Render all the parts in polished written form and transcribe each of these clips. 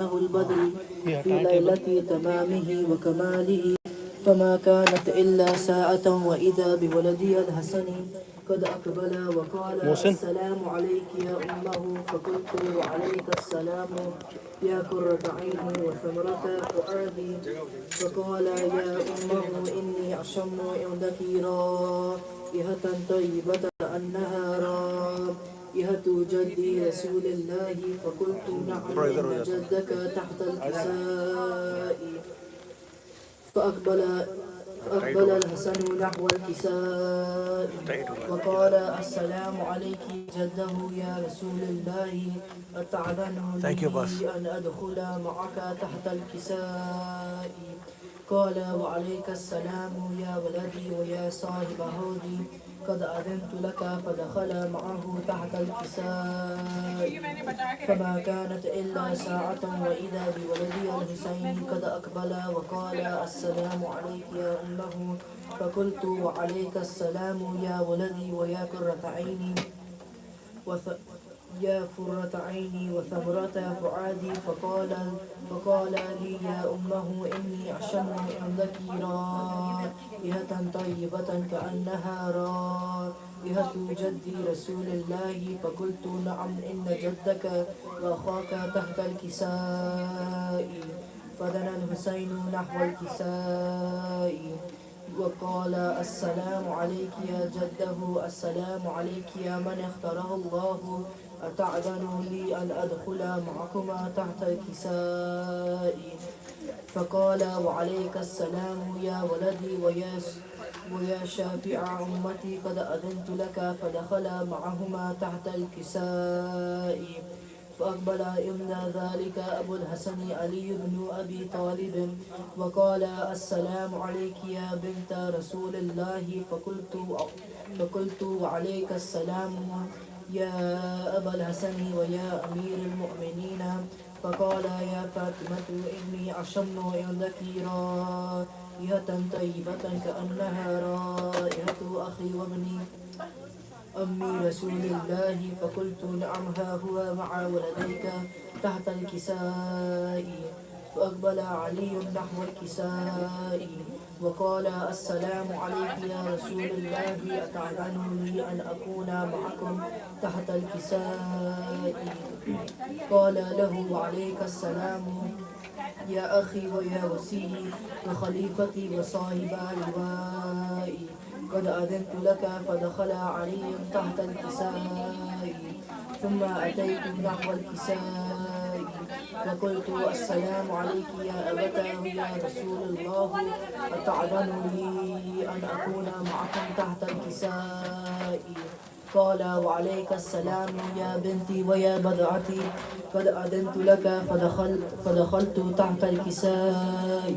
البدر في ليلة تمامه وكماله، فما كانت إلا ساعة وإذا بولدي الحسن قد أقبل وقال السلام عليك يا أمه، فقلت وعليك السلام يا قرة عيني وثمرة فؤادي. فقال يا أمه إني أشم عندك رائحة طيبة كأنها رائحة جدي رسول الله. فقلت نعم إن جدك تحت الكساء. فأقبل الحسن نحو الكساء وقال السلام عليك جده يا رسول الله، أتعذن لي أن أدخل معك تحت الكساء؟ قال وعليك السلام يا ولدي ويا صاحب هودي، قد أذنت لك. فدخل معه تحت الكساء، فما كانت إلا ساعة وإذا بولدي الحسين قد أقبل وقال السلام عليك يا أمه. فقلت وعليك السلام يا ولدي ويا قرة عيني يا فرة عيني وثمرة فؤادي. فقال لي يا أمه إني أشم عندك رائحة طيبة كأنها رائحة جدي رسول الله. فقلت نعم إن جدك وأخاك تحت الكساء. فدنا الحسين نحو الكساء وقال السلام عليك يا جده، السلام عليك يا من اختاره الله، أتعذن لي أن أدخل معكما تحت الكساء؟ فقال وعليك السلام يا ولدي ويا شافع أمتي، قد أذنت لك. فدخل معهما تحت الكساء. فأقبل إلى ذلك أبو الحسن علي بن أبي طالب وقال السلام عليك يا بنت رسول الله. فقلت وعليك السلام يا أبا الحسن ويا أمير المؤمنين. فقال يا فاطمة إني أشم عندك رائحة طيبة كأنها رائحة أخي وابني أمي رسول الله. فقلت نعم ها هو مع ولديك تحت الكساء. فأقبل علي نحو الكساء وقال السلام عليك يا رسول الله، أتعذن لي أن أكون معكم تحت الكساء؟ قال له وعليك السلام يا أخي ويا وسيلي وخليفتي وصاحب لوائي، قد أذنت لك. فدخل علي تحت الكساء ثم أتيت نحو الكساء وقلت السلام عليك يا أبتاه يا رسول الله، أتعذن لي أن أكون معكم تحت الكساء؟ قال وعليك السلام يا بنتي ويا بضعتي، قد أذنت لك. فدخلت تحت الكساء.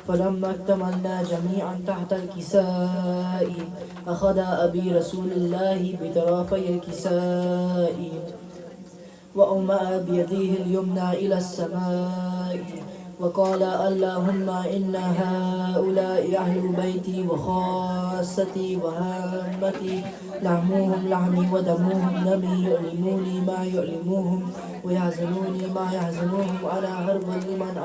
فلما اكتملنا جميعا تحت الكساء أخذ أبي رسول الله بطرفي الكساء وأومأ بيده اليمنى إلى السماء وقال اللهم إن هؤلاء أهل بيتي وخاصتي وهامتي، لحمهم لحمي ودمهم دمي، يؤلموني ما يؤلموهم ويحزنوني ما يحزنوهم. أنا هرب لمن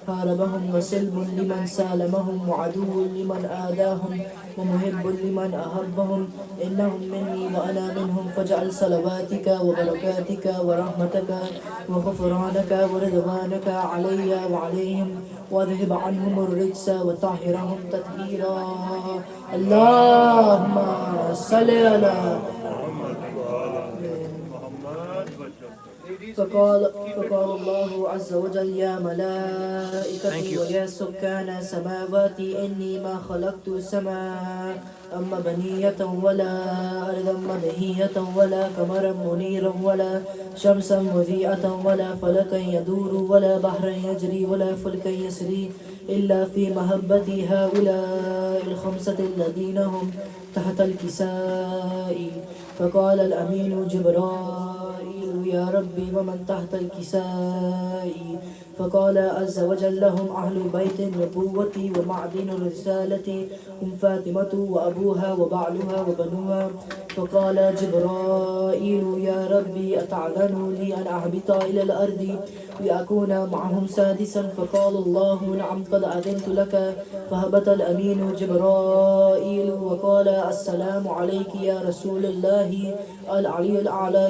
هاربهم وسلم لمن سالمهم وعدو لمن آذاهم ومحب لمن أحبهم. إنهم مني وأنا منهم، فاجعل صلواتك وبركاتك ورحمتك وغفرانك ورضوانك علي وعليهم، واذهب عنهم الرجس وطهرهم تطهيرا. اللهم صل على فقال الله عز وجل يا ملائكتي ويا سكان سماواتي إني ما خلقت سماء مبنية ولا أرضا مدهية ولا قمرا منيرا ولا شمسا مضيئة ولا فلكا يدور ولا بحرا يجري ولا فلكا يسري إلا في محبة هؤلاء الخمسة الذين هم تحت الكساء. فقال الأمين جبرائيل يا ربي ومن تحت الكساء؟ فقال عز وجل لهم أهل بيت النبوة ومعدن الرسالة، هم فاطمة وأبوها وبعلها وبنوها. فقال جبرائيل يا ربي أتعذن لي أن أهبط إلى الأرض لأكون معهم سادسا. فقال الله نعم قد أذنت لك. فهبط الأمين جبرائيل وقال السلام عليك يا رسول الله. العلي الأعلى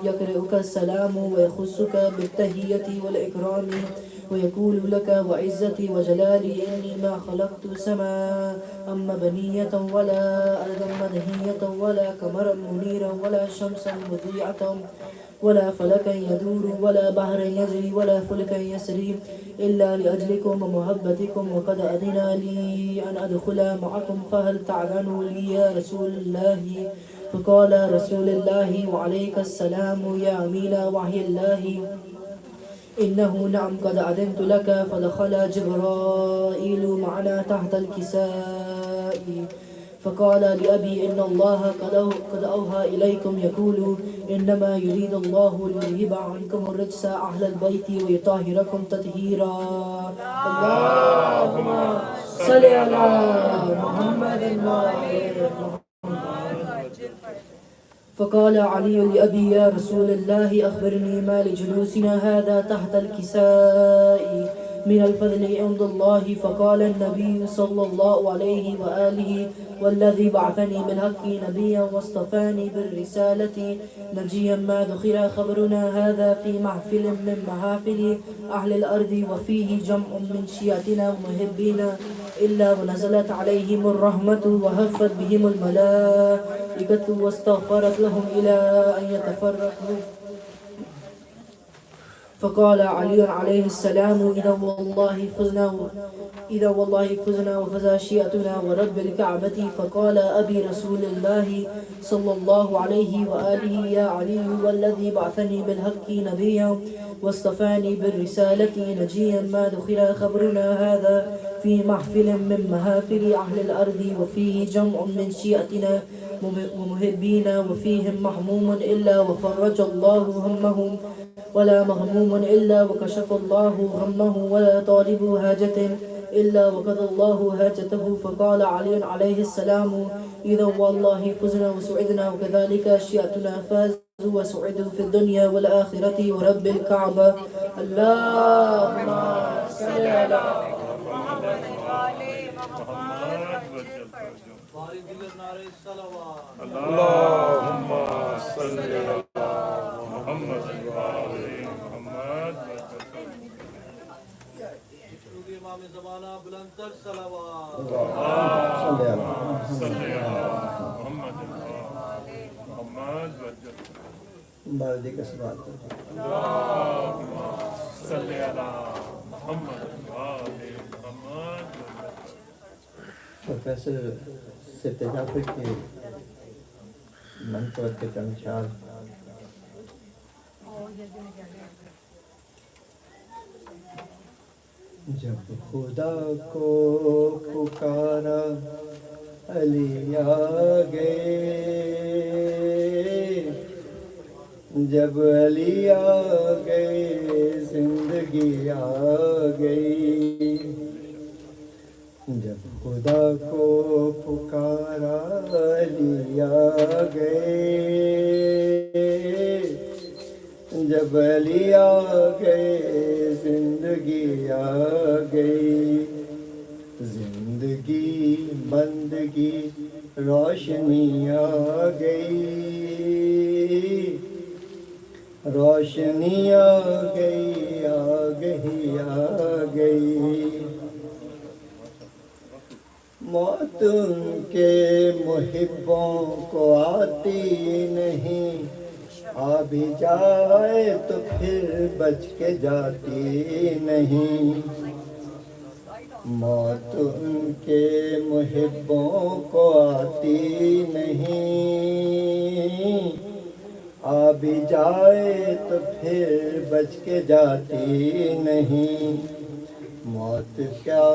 يقرئك السلام ويخصك بالتهية والإكرام ويقول لك وعزتي وجلالي إني ما خلقت سماء بنية ولا أرضا مدهية ولا قمرا منيرا ولا شمسا مضيئة ولا فلكا يدور ولا بحرا يجري ولا فلكا يسري إلا لأجلكم ومحبتكم. وقد أذن لي أن أدخل معكم فهل تعلن لي يا رسول الله؟ فقال رسول الله وعليك السلام يا أمين وحي الله إنه نعم قد أذنت لك. فدخل جبرائيل معنا تحت الكساء فقال لأبي إن الله قد أوحى إليكم يقول إنما يريد الله ليذهب عنكم الرجس أهل البيت ويطهركم تطهيرا. اللهم صل على محمد وعلى فقال علي لأبي يا رسول الله أخبرني ما لجلوسنا هذا تحت الكساء من الفضل عند الله. فقال النبي صلى الله عليه وآله والذي بعثني بالحق نبيا واصطفاني بالرسالة نجيا ما دخل خبرنا هذا في محفل من محافل أهل الأرض وفيه جمع من شيعتنا ومحبينا إلا ونزلت عليهم الرحمة وهفت بهم الملائكة واستغفرت لهم إلى أن يتفرقوا. فقال علي عليه السلام إذا والله فزنا وفزا شيعتنا ورب الكعبة. فقال أبي رسول الله صلى الله عليه وآله يا علي والذي بعثني بالحق نبيا واصطفاني بالرسالة نجيا ما دخل خبرنا هذا في محفل من محافل أهل الأرض وفيه جمع من شيعتنا ومحبين وفيهم محموم إلا وفرج الله همهم ولا مغموم إلا وكشف الله غمه ولا طالب هاجة إلا وقضى الله هاجته. فقال علي عليه السلام إذا والله فزنا وسعدنا وكذلك شيعتنا فازوا وسعدوا في الدنيا والآخرة ورب الكعبة. اللهم صل على محمد وعلى اللهم صل على محمد وعلى محمد. امام زمانہ بلند تر صلوات. اللهم صل على محمد وعلى محمد. بارے کا سوال اللهم صل على محمد وعلى محمد. پروفیسر سفت جعفر کے منفرد کے چند اشعار. جب خدا کو پکارا علی آ گئے، جب علی آ گئے زندگی آ گئی. جب خدا کو پکارا علی آ گئے، جب علی آ گئے زندگی آ گئی. زندگی بندگی روشنی آ گئی، روشنی آ گئی آ گئی آ گئی. موت ان کے محبوں کو آتی نہیں، آ بھی جائے تو پھر بچ کے جاتی نہیں. موت ان کے محبوں کو آتی نہیں، آ بھی جائے تو پھر بچ کے جاتی نہیں. موت کیا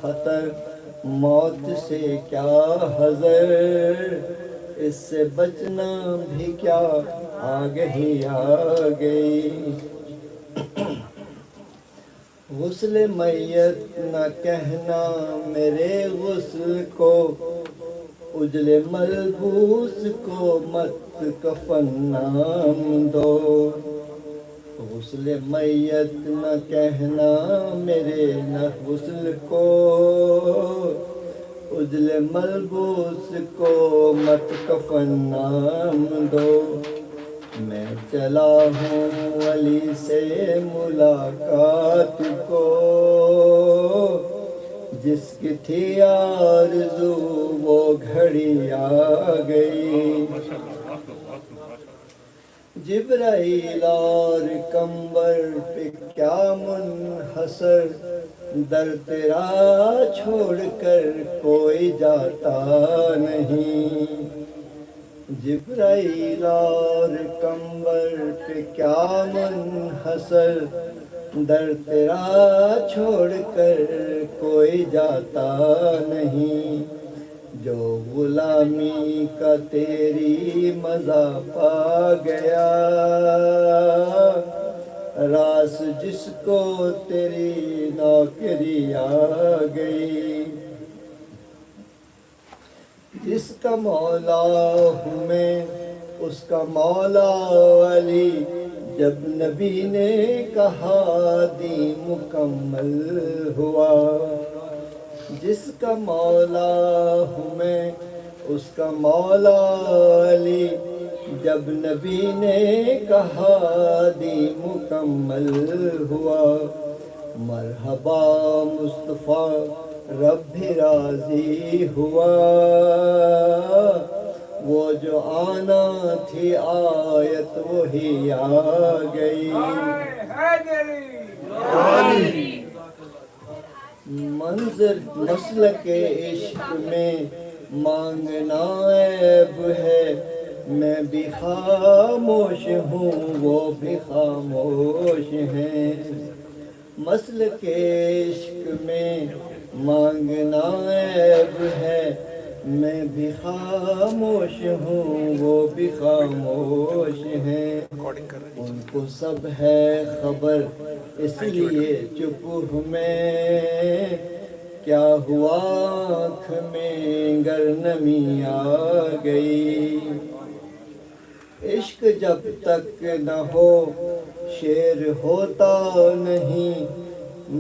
خطر، موت سے کیا حذر، اس سے بچنا بھی کیا آگہی آ گئی. غسل میت نہ کہنا میرے غسل کو، اجل ملبوس کو مت کفن نام دو. غسل غسل میت نہ کہنا میرے نہ غسل کو، عدل ملبوس کو مت کفن نام دو، میں چلا ہوں علی سے ملاقات کو، جس کی تھی آرزو وہ گھڑی آ گئی، جبرائیل اور کمبر پہ کیا منحصر، در تیرا چھوڑ کر کوئی جاتا نہیں، جبرائیل اور کمبر پہ کیا منحصر، در تیرا چھوڑ کر کوئی جاتا نہیں، جو غلامی کا تیری مزہ پا گیا، راس جس کو تیری نوکری آ گئی، جس کا مولا ہوں میں اس کا مولا علی، جب نبی نے کہا دین مکمل ہوا، جس کا مولا ہوں میں اس کا مولا علی، جب نبی نے کہا دین مکمل ہوا، مرحبا مصطفیٰ رب بھی راضی ہوا، وہ جو آنا تھی آیت وہی آ گئی، منظر مسلک عشق میں مانگنا عیب ہے، میں بھی خاموش ہوں وہ بھی خاموش ہیں، مسلک عشق میں مانگنا عیب ہے، میں بھی خاموش ہوں وہ بھی خاموش ہیں، ان کو سب ہے خبر اس لیے چپ ہوں میں، کیا ہوا آنکھ میں گر نمی آ گئی، عشق جب تک نہ ہو شعر ہوتا نہیں،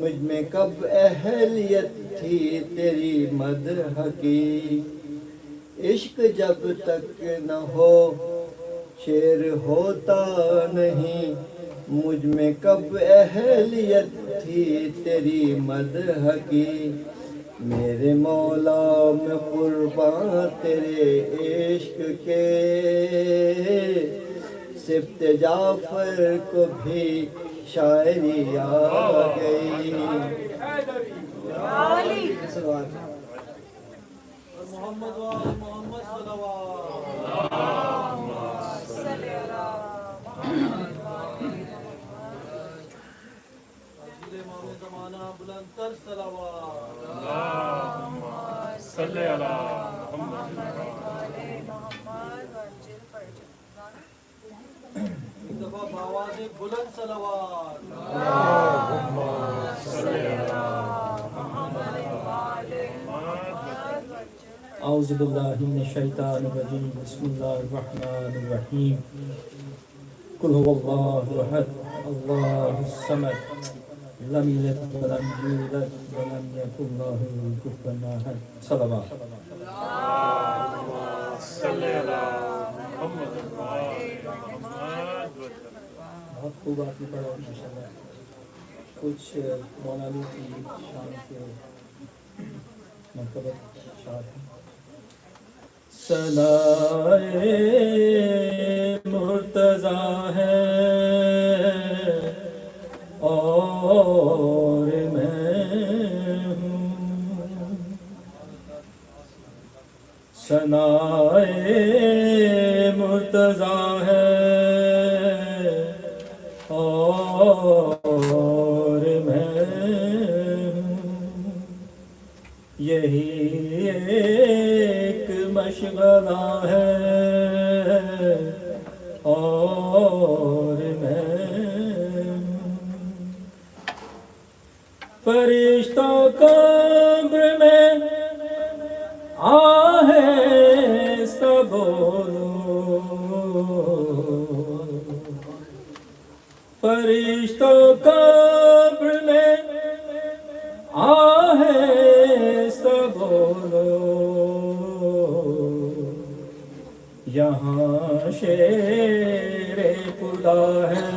مجھ میں کب اہلیت تھی تیری مدح کی، عشق جب تک نہ ہو شعر ہوتا نہیں، مجھ میں کب اہلیت تھی تیری مدح کی، میرے مولا میں قرباں تیرے عشق کے، سبت جعفر کو بھی شاعری آ گئی، محمد وآل محمد صلوات، امام زمانہ بلند تر صلوات، صلی اللہ محمد، ایک دفعہ بآواز بلند صلوات، اعوذ باللہ من الشیطان الرجیم، بسم اللہ الرحمن الرحیم، قل هو اللہ احد اللہ الصمد لم یلد ولم یولد ولم یکن له کفوا احد، صلوات۔ صلی اللہ محمد، بہت خوب آپ نے پڑھا ماشاءاللہ، کچھ مولانا کی شان کے مرتبہ شاد ہیں۔ ثنائے مرتضیٰ ہے اور میں ہوں، ثنائے مرتضیٰ ہے اور میں ہوں، یہی ایک مشغلہ ہے اور میں ہوں، فرشتوں کو قبر میں آہستہ بولو، فرشتوں قبر میں آہستہ بولو، یہاں شیر خدا ہے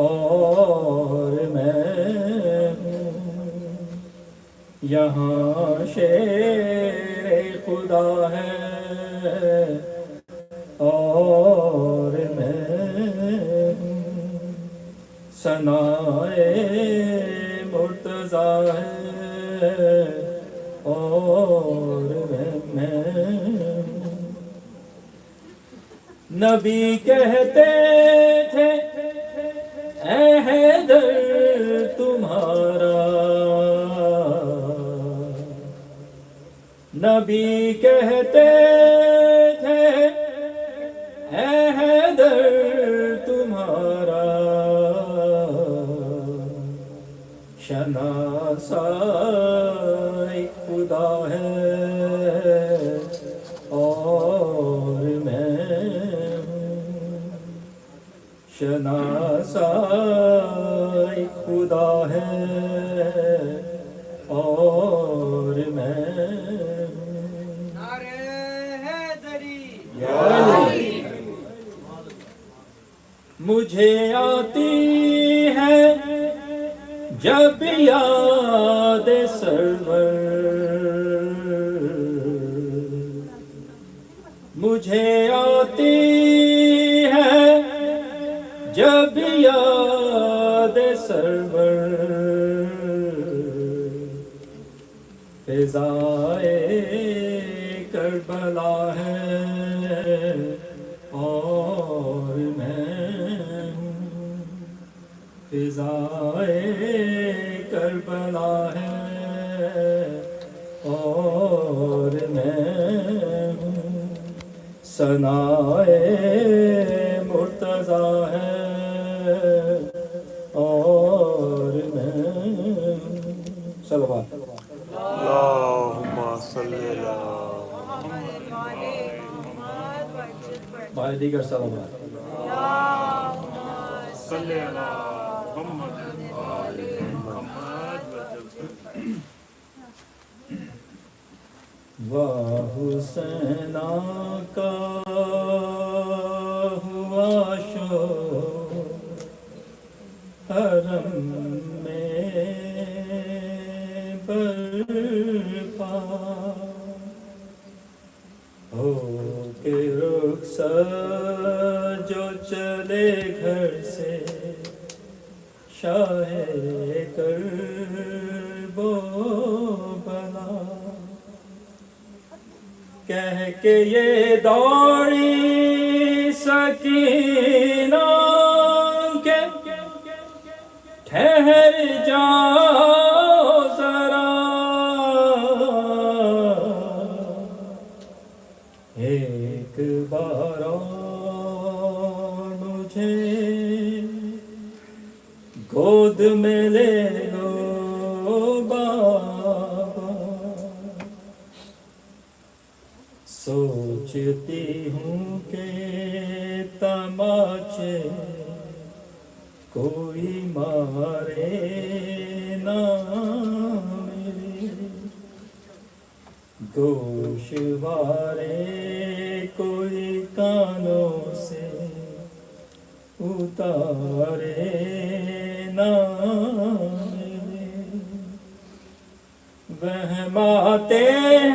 اور میں ہوں، یہاں شیر خدا ہے اور میں ہوں، ثنائے مرتضیٰ ہے اور میں ہوں۔ نبی کہتے تھے اے حیدر تمہارا، نبی کہتے تھے اے حیدر تمہارا، شناسائی خدا ہے اور میں ہوں، شناسائی خدا ہے اور میں ہوں۔ نعرہ حیدری مجھے آتی ہے جب یاد سرور، مجھے آتی ہے جب یاد سرور، فضائے کربلا ہے اور میں ہوں، فضائے کربلا ہے اور میں ہوں، ثنائے مرتضیٰ ہے اور میں ہوں۔ صلوات اللهم صل على بھائی دیگر صلوات صل على محمد محمد واہ حسینہ کا ہوا شور حرم میں برپا، ہو کے رخصت جو چلے گھر سے شاہ کرب و بلا، کہہ کے یہ دوڑی سکینہ کہ ٹھہر جاؤ ذرا، ایک بار اور مجھے گود میں لے لو بابا، سوچتی ہوں کہ تماچے کوئی مارے نہ میرے، گوشوارے کوئی کانوں سے اتارے نہ میرے، وہم آتے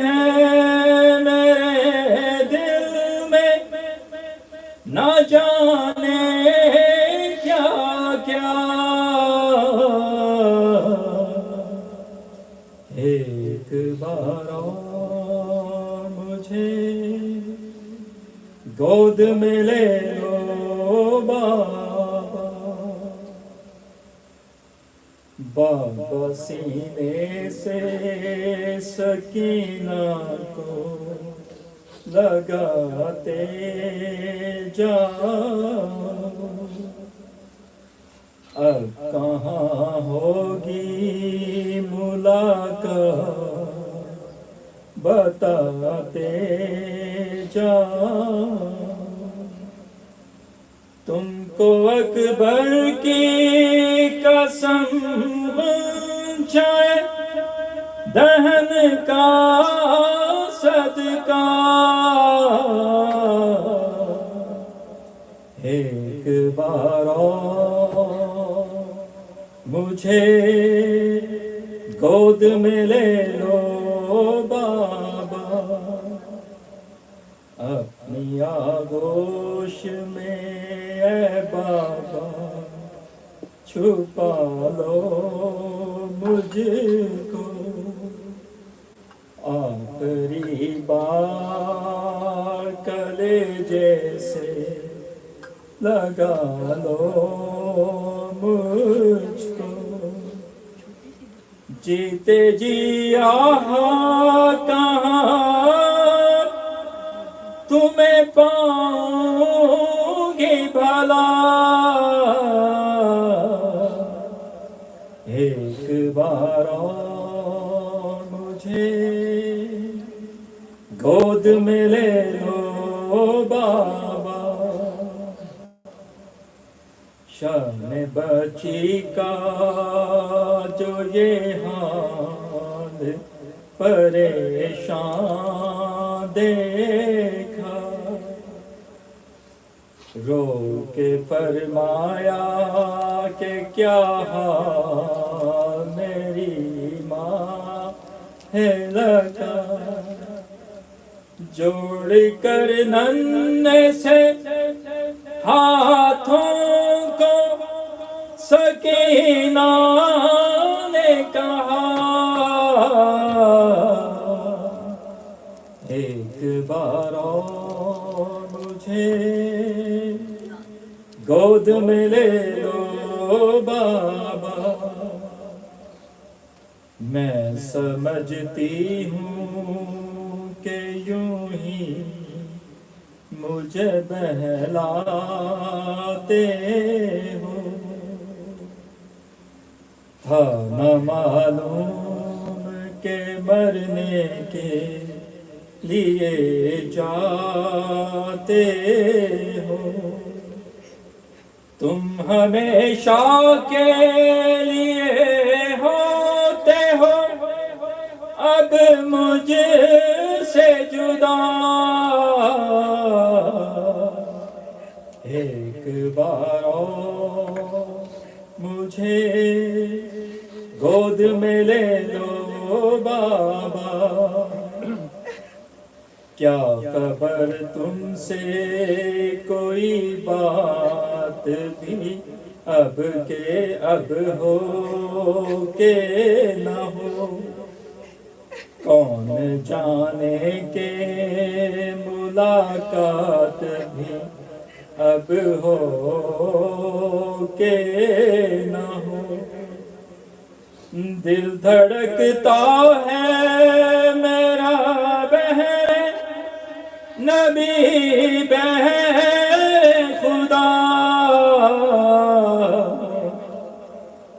ہیں میرے دل میں نہ جانے کیا کیا، ایک بار اور مجھے گود میں لے لو بابا، بابا سینے سے سکینہ کو لگاتے جاؤ، اب کہاں ہوگی ملاقات بتاتے جاؤ، تم کو اکبر کی قسم چائے دہن کا صدقہ ایک بار اور مجھے گود میں لے لو بابا اپنی آغوش میں اے بابا چھپا لو مجھ کو آخری بار کلیجے سے لگا لو مجھ کو جیتے جی کہاں تمہیں پاؤں گی بھلا ایک بار اور مجھے گود میں لے لو بابا شان بچی کا جو یہ حال پریشان دیکھا رو کے فرمایا کہ کیا حال میری ماں ہے لگا جوڑ کر ننھے سے ہاتھوں کو سکینہ نے کہا ایک بار اور مجھے گود میں لے لو بابا میں سمجھتی ہوں کہ یوں ہی مجھے بہلاتے ہو تھا نہ معلوم کہ مرنے کے لیے جاتے ہو تم ہمیشہ کے لیے ہوتے ہو اب مجھ سے جدا ایک بار اور مجھے گود میں لے لو بابا کیا خبر تم سے کوئی بات بھی اب کے اب ہو کہ نہ ہو کون جانے کہ ملاقات بھی اب ہو کہ نہ ہو دل دھڑکتا ہے میرا بہر نبی بہر خدا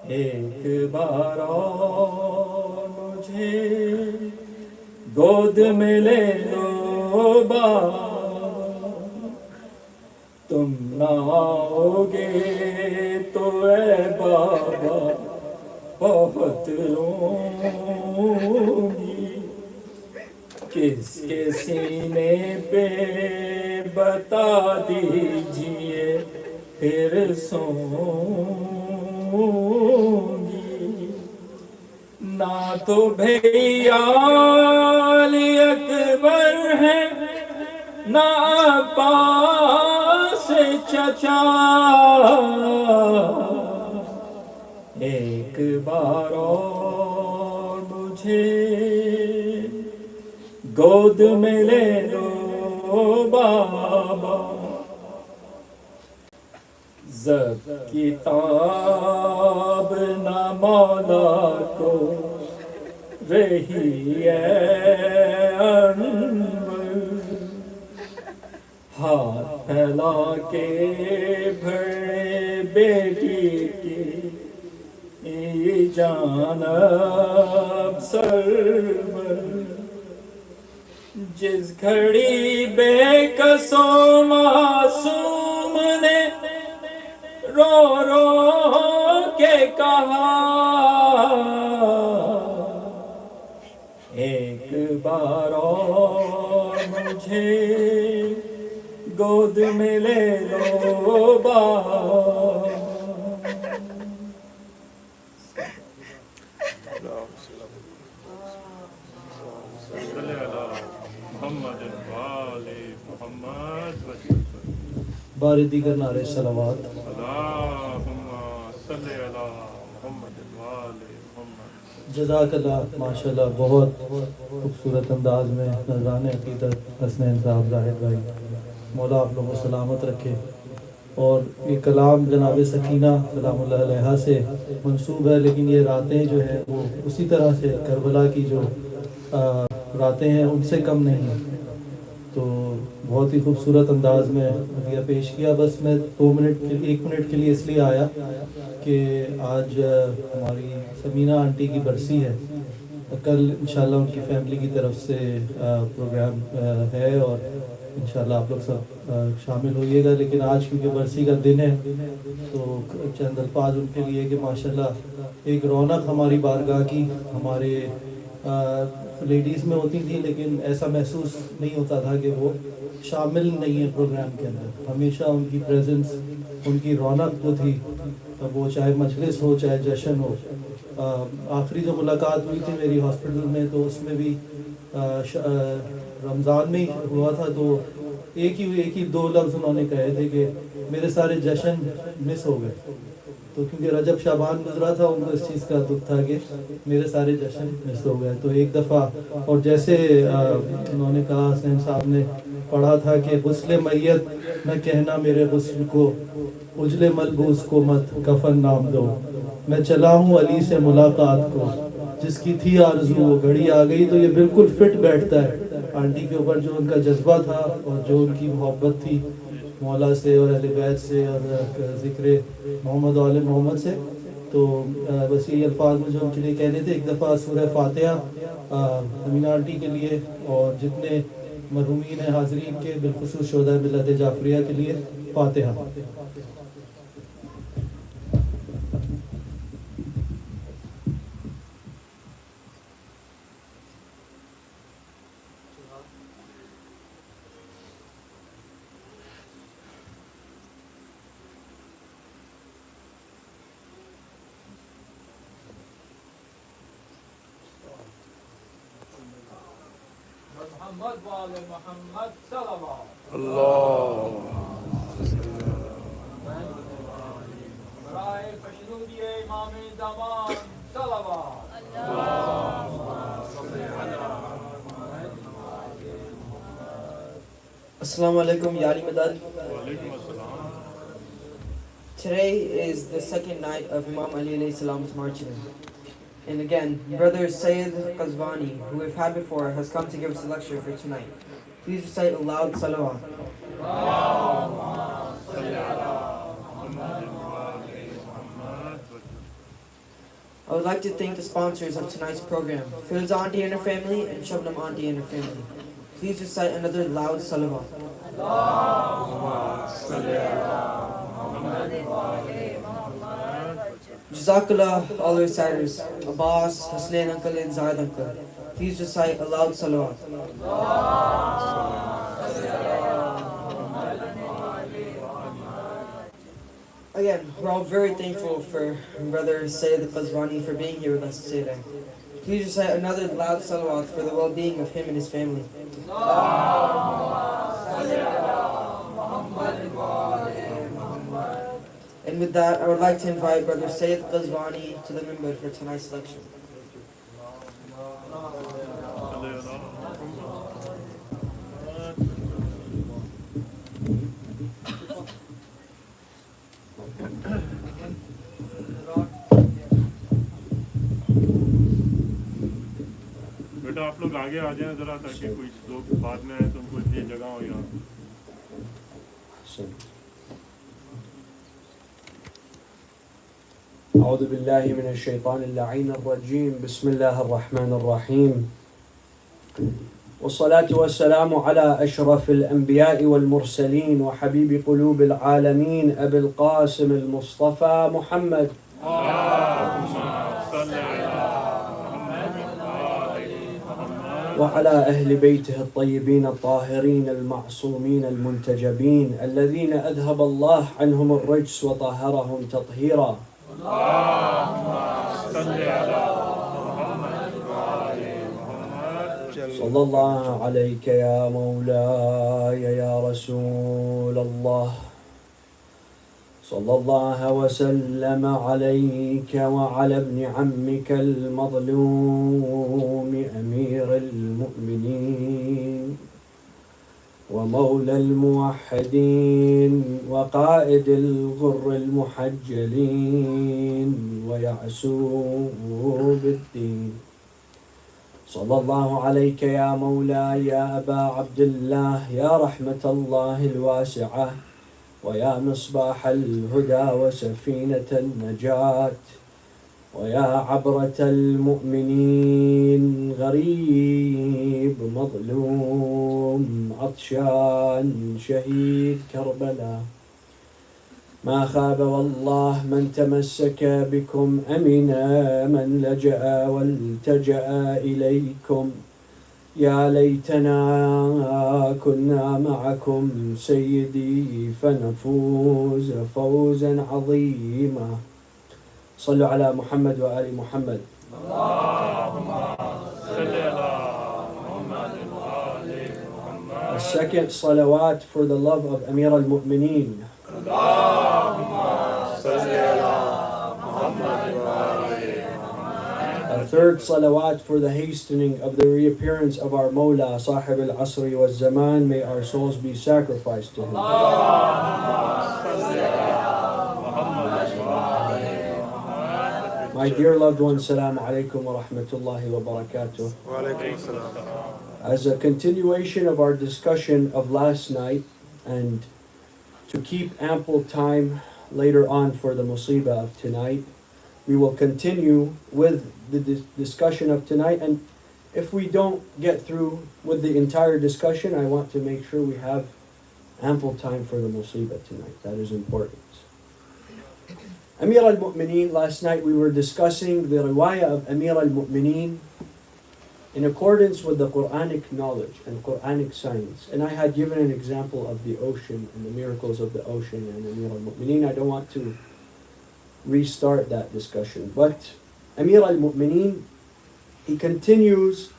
ایک بار اور مجھے گود میں لے لو بابا تم نہ آؤ گے تو اے بابا بہت روں گی کس کے سینے پہ بتا دیجئے پھر سوں گی نہ تو بھیا علی اکبر ہے نہ عباس چچا ایک بار اور مجھے گود میں لے لو بابا ضبط کتاب نہ مولا کو رہی ہے انور ہاتھ پھیلا کے بھرے بیٹی کی جانب سرور جس گھڑی بے کسو معصوم نے رو رو کے کہا ایک بار اور مجھے گود میں لے لو بابا. صلی اللہ محمد وآل محمد بار دیگر نعرے صلوات. اللہم صلی اللہ محمد وآل محمد. جزاک اللہ. ماشاء اللہ بہت خوبصورت انداز میں نذران عقیدت حسنین صاحب زاہد بھائی. مولا آپ لوگوں کو سلامت رکھے. اور یہ کلام جناب سکینہ سلام اللہ علیہا سے منسوب ہے، لیکن یہ راتیں جو ہیں وہ اسی طرح سے کربلا کی جو راتیں ہیں ان سے کم نہیں ہیں. تو بہت ہی خوبصورت انداز میں عطیہ پیش کیا. بس میں 1 منٹ کے لیے اس لیے آیا کہ آج ہماری سمینہ آنٹی کی برسی ہے. کل انشاءاللہ ان کی فیملی کی طرف سے پروگرام ہے اور انشاءاللہ آپ لوگ سب شامل ہوئیے گا. لیکن آج کیونکہ برسی کا دن ہے تو چند الفاظ ان کے لیے کہ ماشاءاللہ ایک رونق ہماری بارگاہ کی ہمارے لیڈیز میں ہوتی تھی، لیکن ایسا محسوس نہیں ہوتا تھا کہ وہ شامل نہیں ہے پروگرام کے اندر. ہمیشہ ان کی پریزنس، ان کی رونق جو تھی، وہ چاہے مجلس ہو چاہے جشن ہو. آخری جو ملاقات ہوئی تھی میری ہاسپٹل میں تو اس میں بھی رمضان میں ہی ہوا تھا، تو ایک ہی 2 لفظ انہوں نے کہے تھے کہ میرے سارے جشن مس ہو گئے. تو کیونکہ رجب شعبان گزرا تھا ان کو اس چیز کا دکھ تھا کہ میرے سارے جشن مس ہو گئے. تو ایک دفعہ اور جیسے انہوں نے کہا، حسین صاحب نے پڑھا تھا کہ غسل میت نہ کہنا میرے غسل کو، اجل ملبوس کو مت کفن نام دو، میں چلا ہوں علی سے ملاقات کو، جس کی تھی آرزو وہ گھڑی آ گئی. تو یہ بالکل فٹ بیٹھتا ہے آنٹی کے اوپر، جو ان کا جذبہ تھا اور جو ان کی محبت تھی مولا سے اور اہل بیت سے اور ذکر محمد و آل محمد سے. تو بس یہ الفاظ مجھے ان کے لیے کہنے تھے. ایک دفعہ سورہ فاتحہ امینہ آنٹی کے لیے اور جتنے مرحومین ہیں حاضرین کے، بالخصوص شہداء ملت جعفریہ کے لیے فاتحہ. محمد وآل محمد صلوات. اللہ برائے خوشنودی امام زمان صلوات. Assalamu alaikum, Yali Madad. وعلیکم السلام. Today is the second night of Imam Ali alayhi salam's martyrdom. And again, Brother Sayyid Qazwani, who we've had before, has come to give us a lecture for tonight. Please recite a loud salawat. I would like to thank the sponsors of tonight's program, Phil's auntie and her family, and Shabnam auntie and her family. Please recite another loud salawat. Jazakallah, all the reciters, Abbas, Hasnain uncle and Zahid uncle. Please recite a loud salawat. Again, we're all very thankful for Brother Sayyid Qazwani for being here with us today. Please recite another loud salawat for the well-being of him and his family. And with that, I would like to invite Brother Sayyid Qazwani to the minbar for tonight's lecture. بیٹا آپ لوگ آگے آ جائیں ذرا، تاکہ کوئی لوگ بعد میں آئے تو ان کو اتنی جگہ ہو یہاں. أعوذ بالله من الشيطان اللعين الرجيم. بسم الله الرحمن الرحيم. والصلاة والسلام على أشرف الأنبياء والمرسلين وحبيب قلوب العالمين أبي القاسم المصطفى محمد وعلى أهل بيته الطيبين الطاهرين المعصومين المنتجبين الذين أذهب الله عنهم الرجس وطهرهم تطهيرا. صلى الله عليك يا مولاي يا رسول الله. صلى الله وسلم عليك وعلى ابن عمك المظلوم أمير المؤمنين ومولى الموحدين وقائد الغر المحجلين ويعسوب الدين. صلى الله عليك يا مولاي يا أبا عبد الله يا رحمة الله الواسعة ويا مصباح الهدى وسفينة النجاة ويا عبرة المؤمنين غريب مظلوم عطشان شهيد كربلاء. ما خاب والله من تمسك بكم أمنا من لجأ والتجأ إليكم. يا ليتنا كنا معكم سيدي فنفوز فوزا عظيما. صلوا على محمد وآل محمد. اللهم صل على محمد وآل محمد. A second salawat for the love of Amir al-Mu'mineen. A third salawat for the hastening of the reappearance of our Maola, Sahib al-Asri wa Zaman. May our souls be sacrificed to him. My dear loved ones, Assalamu alaikum wa rahmatullahi wa barakatuh. As a continuation of our discussion of last night, and to keep ample time later on for the musibah of tonight, we will continue with the discussion of tonight. And if we don't get through with the entire discussion, I want to make sure we have ample time for the musibah tonight. That is important. Amir al-Mu'mineen, last night we were discussing the riwayah of Amir al-Mu'mineen in accordance with the Quranic knowledge and Quranic science. And I had given an example of the ocean and the miracles of the ocean and Amir al-Mu'mineen. I don't want to restart that discussion. But Amir al-Mu'mineen, he continues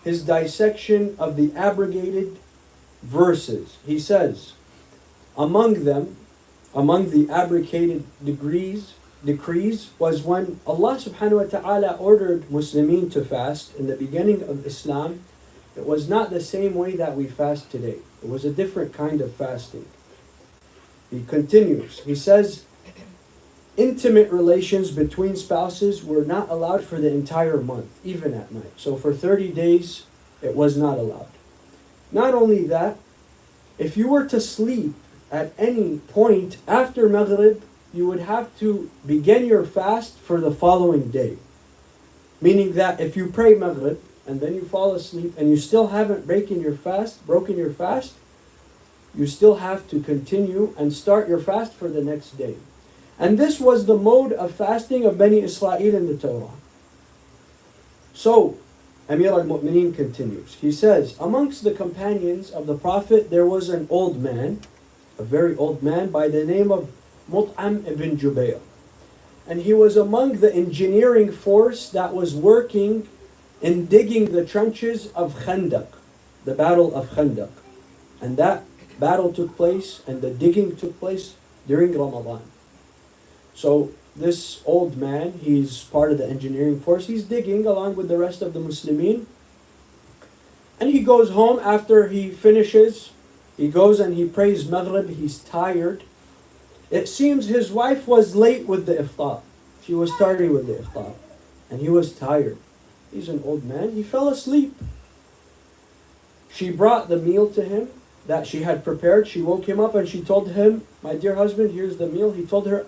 his dissection of the abrogated verses. He says, among them, among the abrogated decrees was when Allah subhanahu wa ta'ala ordered Muslimin to fast in the beginning of Islam. It was not the same way that we fast today. It was a different kind of fasting. He continues, he says, intimate relations between spouses were not allowed for the entire month, even at night. So for 30 days, it was not allowed. Not only that, if you were to sleep at any point after Maghrib, you would have to begin your fast for the following day. Meaning that if you pray Maghrib and then you fall asleep and you still haven't broken your fast, you still have to continue and start your fast for the next day. And this was the mode of fasting of Bani Israel in the Torah. So, Amir al-Mu'mineen continues. He says, amongst the companions of the Prophet, there was an old man, a very old man by the name of Mut'am ibn Jubayr. And he was among the engineering force that was working in digging the trenches of Khandaq, the battle of Khandaq. And that battle took place and the digging took place during Ramadan. So this old man, he's part of the engineering force, he's digging along with the rest of the Muslimin. And he goes home after he finishes. He goes and he prays Maghrib, he's tired. It seems his wife was late with the iftar. She was tardy with the iftar. And he was tired. He's an old man, he fell asleep. She brought the meal to him that she had prepared. She woke him up and she told him, my dear husband, here's the meal. He told her,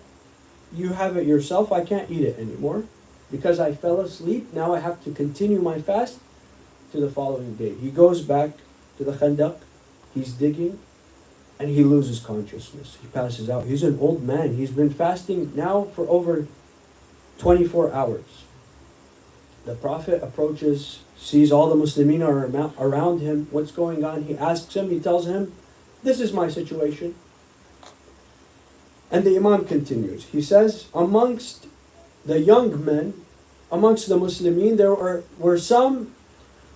you have it yourself, I can't eat it anymore because I fell asleep. Now I have to continue my fast to the following day. He goes back to the Khandaq, he's digging, and he loses consciousness. He passes out. He's an old man. He's been fasting now for over 24 hours. The Prophet approaches, sees all the Muslimin are around him. What's going on? He asks him, he tells him, this is my situation. And the Imam continues. He says, amongst the young men, amongst the Muslimin, there were some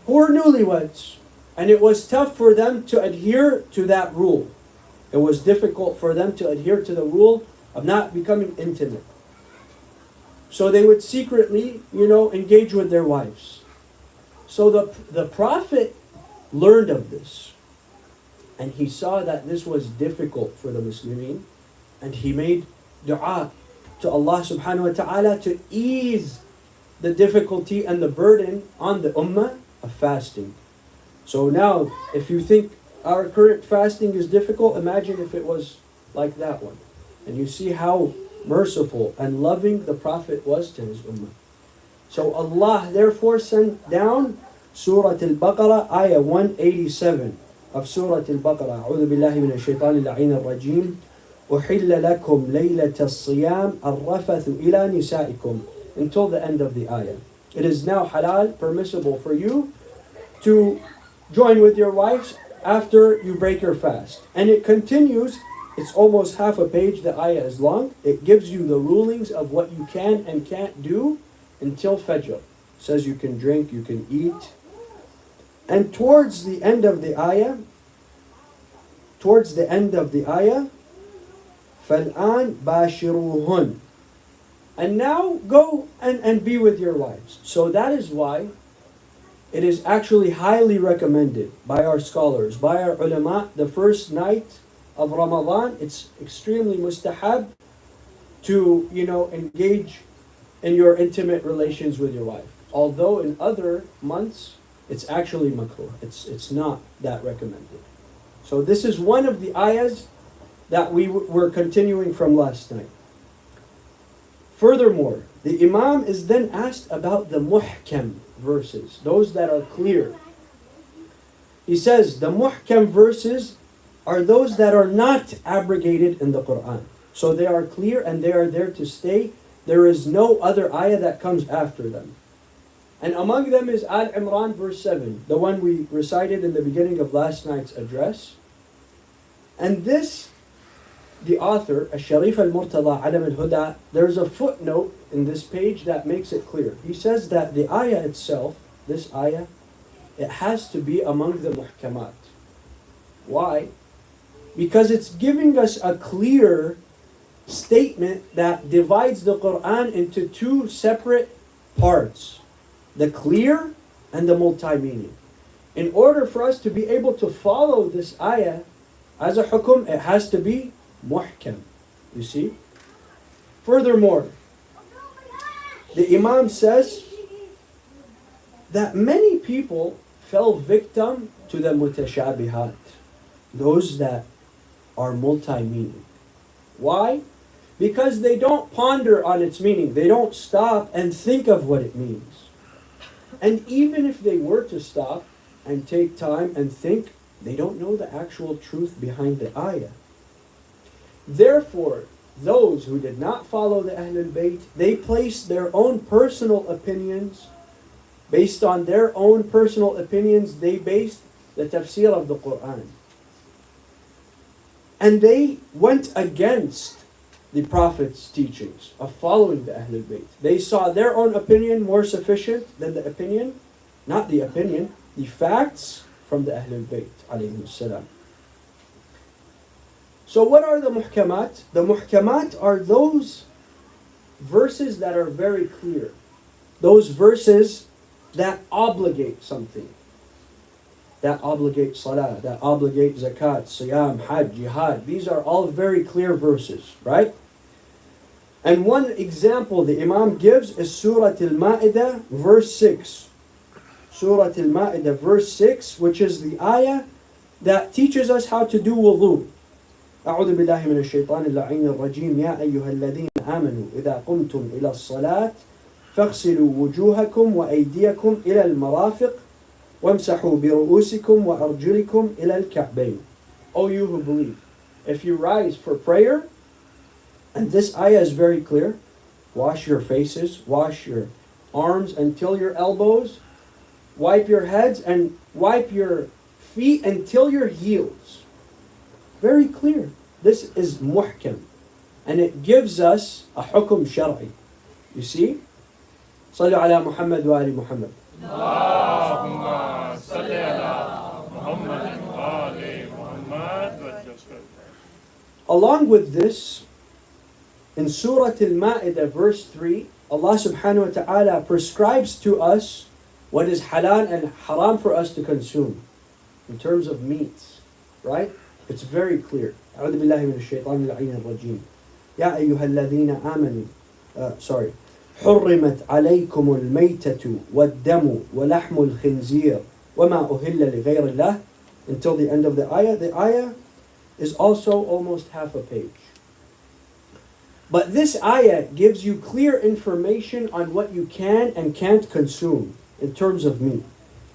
who were newlyweds. And it was tough for them to adhere to that rule. It was difficult for them to adhere to the rule of not becoming intimate. So they would secretly, engage with their wives. So the Prophet learned of this. And he saw that this was difficult for the Muslimin. And he made dua to Allah subhanahu wa ta'ala to ease the difficulty and the burden on the ummah of fasting. So now, if you think our current fasting is difficult, imagine if it was like that one. And you see how merciful and loving the Prophet was to his ummah. So Allah therefore sent down Surah Al-Baqarah, ayah 187 of Surah Al-Baqarah. أعوذ بالله من الشيطان اللعين الرجيم أحل لكم ليلة الصيام الرفث إلى نسائكم, until the end of the ayah. It is now halal, permissible for you to join with your wives after you break your fast. And it continues, it's almost half a page, the ayah is long. It gives you the rulings of what you can and can't do until Fajr. It says you can drink, you can eat. And towards the end of the ayah, فَالْآنْ بَاشِرُوهُنْ, and now go and be with your wives. So that is why it is actually highly recommended by our scholars, by our ulama, the first night of Ramadan, it's extremely mustahab to, engage in your intimate relations with your wife. Although in other months, it's actually makruh. It's not that recommended. So this is one of the ayahs that we were continuing from last night. Furthermore, the Imam is then asked about the muhkam verses, those that are clear. He says the muhkam verses are those that are not abrogated in the Quran. So they are clear and they are there to stay. There is no other ayah that comes after them. And among them is Al-Imran verse 7, the one we recited in the beginning of last night's address. And this, the author, Al-Sharif Al-Murtada Alam Al-Huda, there's a footnote in this page that makes it clear. He says that the ayah itself, this ayah, it has to be among the muhkamat. Why? Because it's giving us a clear statement that divides the Quran into two separate parts. The clear and the multi-meaning. In order for us to be able to follow this ayah as a hukum, it has to be muhkam. You see? Furthermore, the Imam says that many people fell victim to the mutashabihat, those that are multi-meaning. Why? Because they don't ponder on its meaning. They don't stop and think of what it means. And even if they were to stop and take time and think, they don't know the actual truth behind the ayah. Therefore, those who did not follow the Ahlul Bayt, they placed their own personal opinions. Based on their own personal opinions, they based the tafsir of the Quran. And they went against the Prophet's teachings of following the Ahlul Bayt. They saw their own opinion more sufficient than the opinion, not the opinion, the facts from the Ahlul Bayt alayhim salam. So what are the muhkamat? The muhkamat are those verses that are very clear. Those verses that obligate something. That obligate salah, that obligate zakat, siyam, hajj, jihad. These are all very clear verses, right? And one example the Imam gives is Surah Al-Ma'idah, verse 6. Surah Al-Ma'idah, verse 6, which is the ayah that teaches us how to do wudu. أعوذ بالله من الشيطان اللعين الرجيم يا أيها الذين آمنوا إذا قمتم إلى الصلاة فاغسلوا وجوهكم وأيديكم إلى المرافق وَامْسَحُوا بِرُؤُوسِكُمْ وَأَرْجُلِكُمْ إِلَى الْكَعْبَيْنِ. O you who believe, if you rise for prayer, and this ayah is very clear, wash your faces, wash your arms until your elbows, wipe your heads, and wipe your feet until your heels. Very clear. This is muhkam. And it gives us a hukum shar'i. You see? صلوا على محمد وآل محمد. اللهم صل على محمد وآل محمد. Along with this, in Surah Al-Ma'idah verse 3, Allah subhanahu wa ta'ala prescribes to us what is halal and haram for us to consume in terms of meats, right? It's very clear. أعوذ بالله من الشيطان اللعين الرجيم. يا أيها الذين آمنوا حرمت عليكم الميتة والدم ولحم الخنزير وما أهل لغير الله, until the end of the ayah. The ayah is also almost half a page. But this ayah gives you clear information on what you can and can't consume in terms of meat.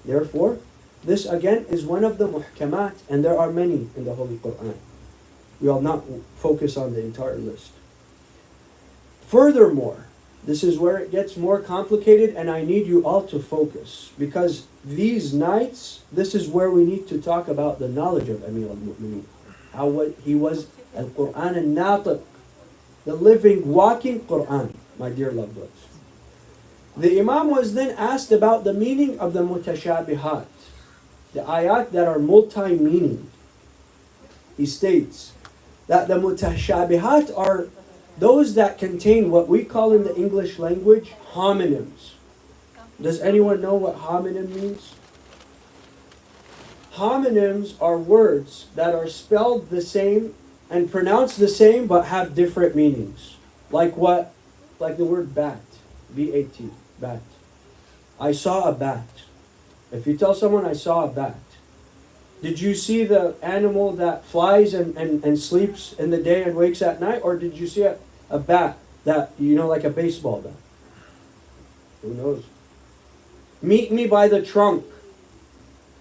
Therefore, this again is one of the muhkamat, and there are many in the Holy Quran. We will not focus on the entire list. Furthermore, this is where it gets more complicated, and I need you all to focus, because these nights, this is where we need to talk about the knowledge of Amir al-Mu'mineen. How he was al-Quran al-Natiq, the living, walking Quran, my dear loved ones. The Imam was then asked about the meaning of the mutashabihat, the ayat that are multi-meaning. He states that the mutashabihat are those that contain what we call in the English language homonyms. Does anyone know what homonym means? Homonyms are words that are spelled the same and pronounced the same but have different meanings. Like what? Like the word bat. B-A-T. Bat. I saw a bat. If you tell someone I saw a bat, did you see the animal that flies and sleeps in the day and wakes at night? Or did you see a bat that, like a baseball bat? Who knows? Meet me by the trunk.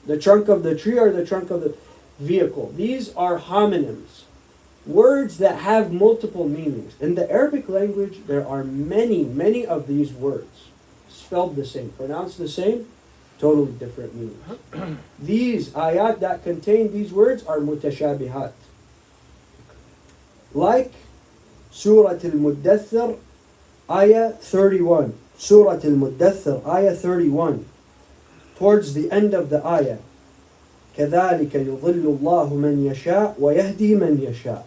The trunk of the tree or the trunk of the vehicle. These are homonyms. Words that have multiple meanings. In the Arabic language, there are many, many of these words. Spelled the same, pronounced the same, totally different meanings. These ayat that contain these words are mutashabihat. Like Surah Al-Muddathir, ayah 31. Surah Al-Muddathir, ayah 31. Towards the end of the ayah. كَذَلِكَ يُضِلُّ اللَّهُ مَنْ يَشَاءُ وَيَهْدِي مَنْ يَشَاءُ.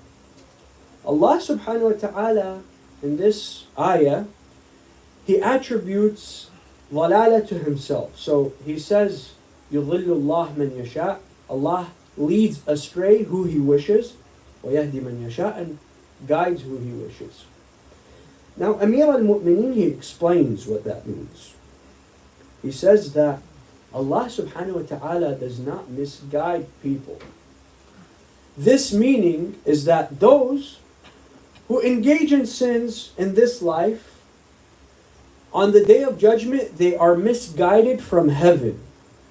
Allah subhanahu wa ta'ala, in this ayah, He attributes ضلالة to Himself. So He says, يُضِلُّ اللَّهُ مَنْ يَشَاءُ. Allah leads astray who He wishes, وَيَهْدِي مَنْ يَشَاءُ, and guides who He wishes. Now, Amir al-Mu'mineen, he explains what that means. He says that Allah subhanahu wa ta'ala does not misguide people. This meaning is that those who engage in sins in this life, on the day of judgment, they are misguided from heaven.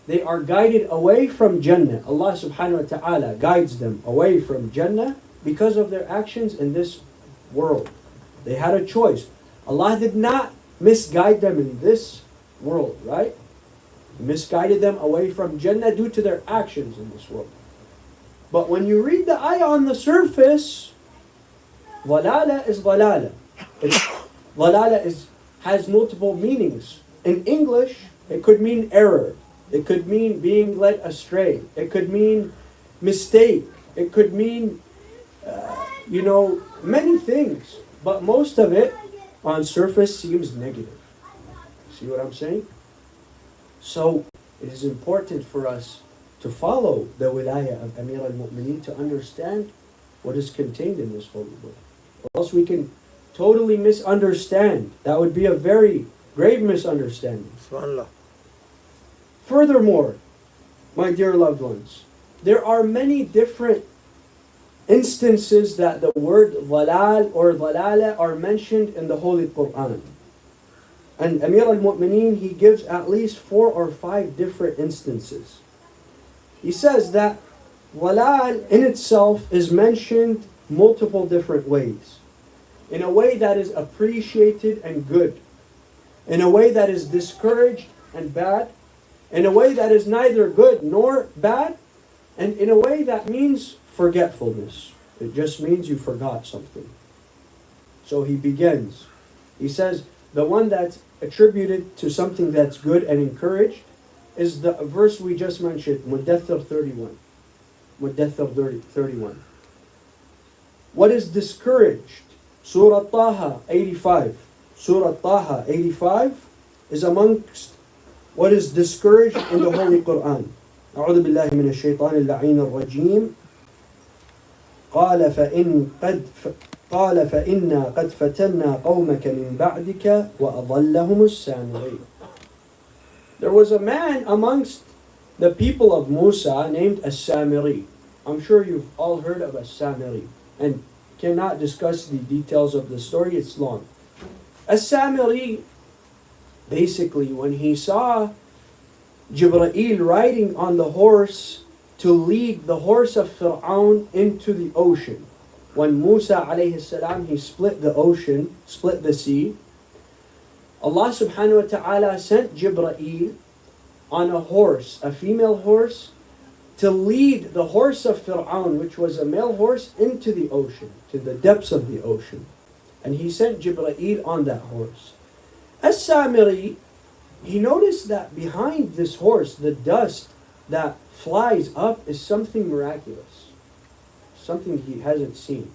They are guided away from Jannah. Allah subhanahu wa ta'ala guides them away from Jannah because of their actions in this world. They had a choice. Allah did not misguide them in this world, right? He misguided them away from Jannah due to their actions in this world. But when you read the ayah on the surface, ضلالة is ضلالة. ضلالة has multiple meanings. In English, it could mean error. It could mean being led astray. It could mean mistake. It could mean, many things. But most of it, on surface, seems negative. See what I'm saying? So, it is important for us to follow the wilayah of Amir al-Mu'mineen to understand what is contained in this holy book. Or else we can totally misunderstand. That would be a very grave misunderstanding. Furthermore, my dear loved ones, there are many different instances that the word dhalal or dhalala are mentioned in the Holy Quran. And Amir al-Mu'mineen, he gives at least 4 or 5 different instances. He says that Walal in itself is mentioned multiple different ways. In a way that is appreciated and good. In a way that is discouraged and bad. In a way that is neither good nor bad. And in a way that means forgetfulness. It just means you forgot something. So he begins. He says, the one that's attributed to something that's good and encouraged is the verse we just mentioned, Mudaththir 31. Mudaththir 31. What is discouraged? Surah Taha 85. Surah Taha 85 is amongst what is discouraged in the Holy Quran. أعوذ بالله من الشيطان اللعين الرجيم قال فإنا قد فتنا قومك من بعدك وأضلهم السامري. There was a man amongst the people of Musa named As-Samiri. I'm sure you've all heard of As-Samiri and cannot discuss the details of the story, it's long. As-Samiri, basically, when he saw Jibreel riding on the horse to lead the horse of Fir'aun into the ocean. When Musa alayhi salam, he split the ocean, split the sea, Allah subhanahu wa ta'ala sent Jibreel on a horse, a female horse, to lead the horse of Fir'aun, which was a male horse, into the ocean, to the depths of the ocean. And he sent Jibreel on that horse. As-Samiri, he noticed that behind this horse, the dust that flies up is something miraculous. Something he hasn't seen.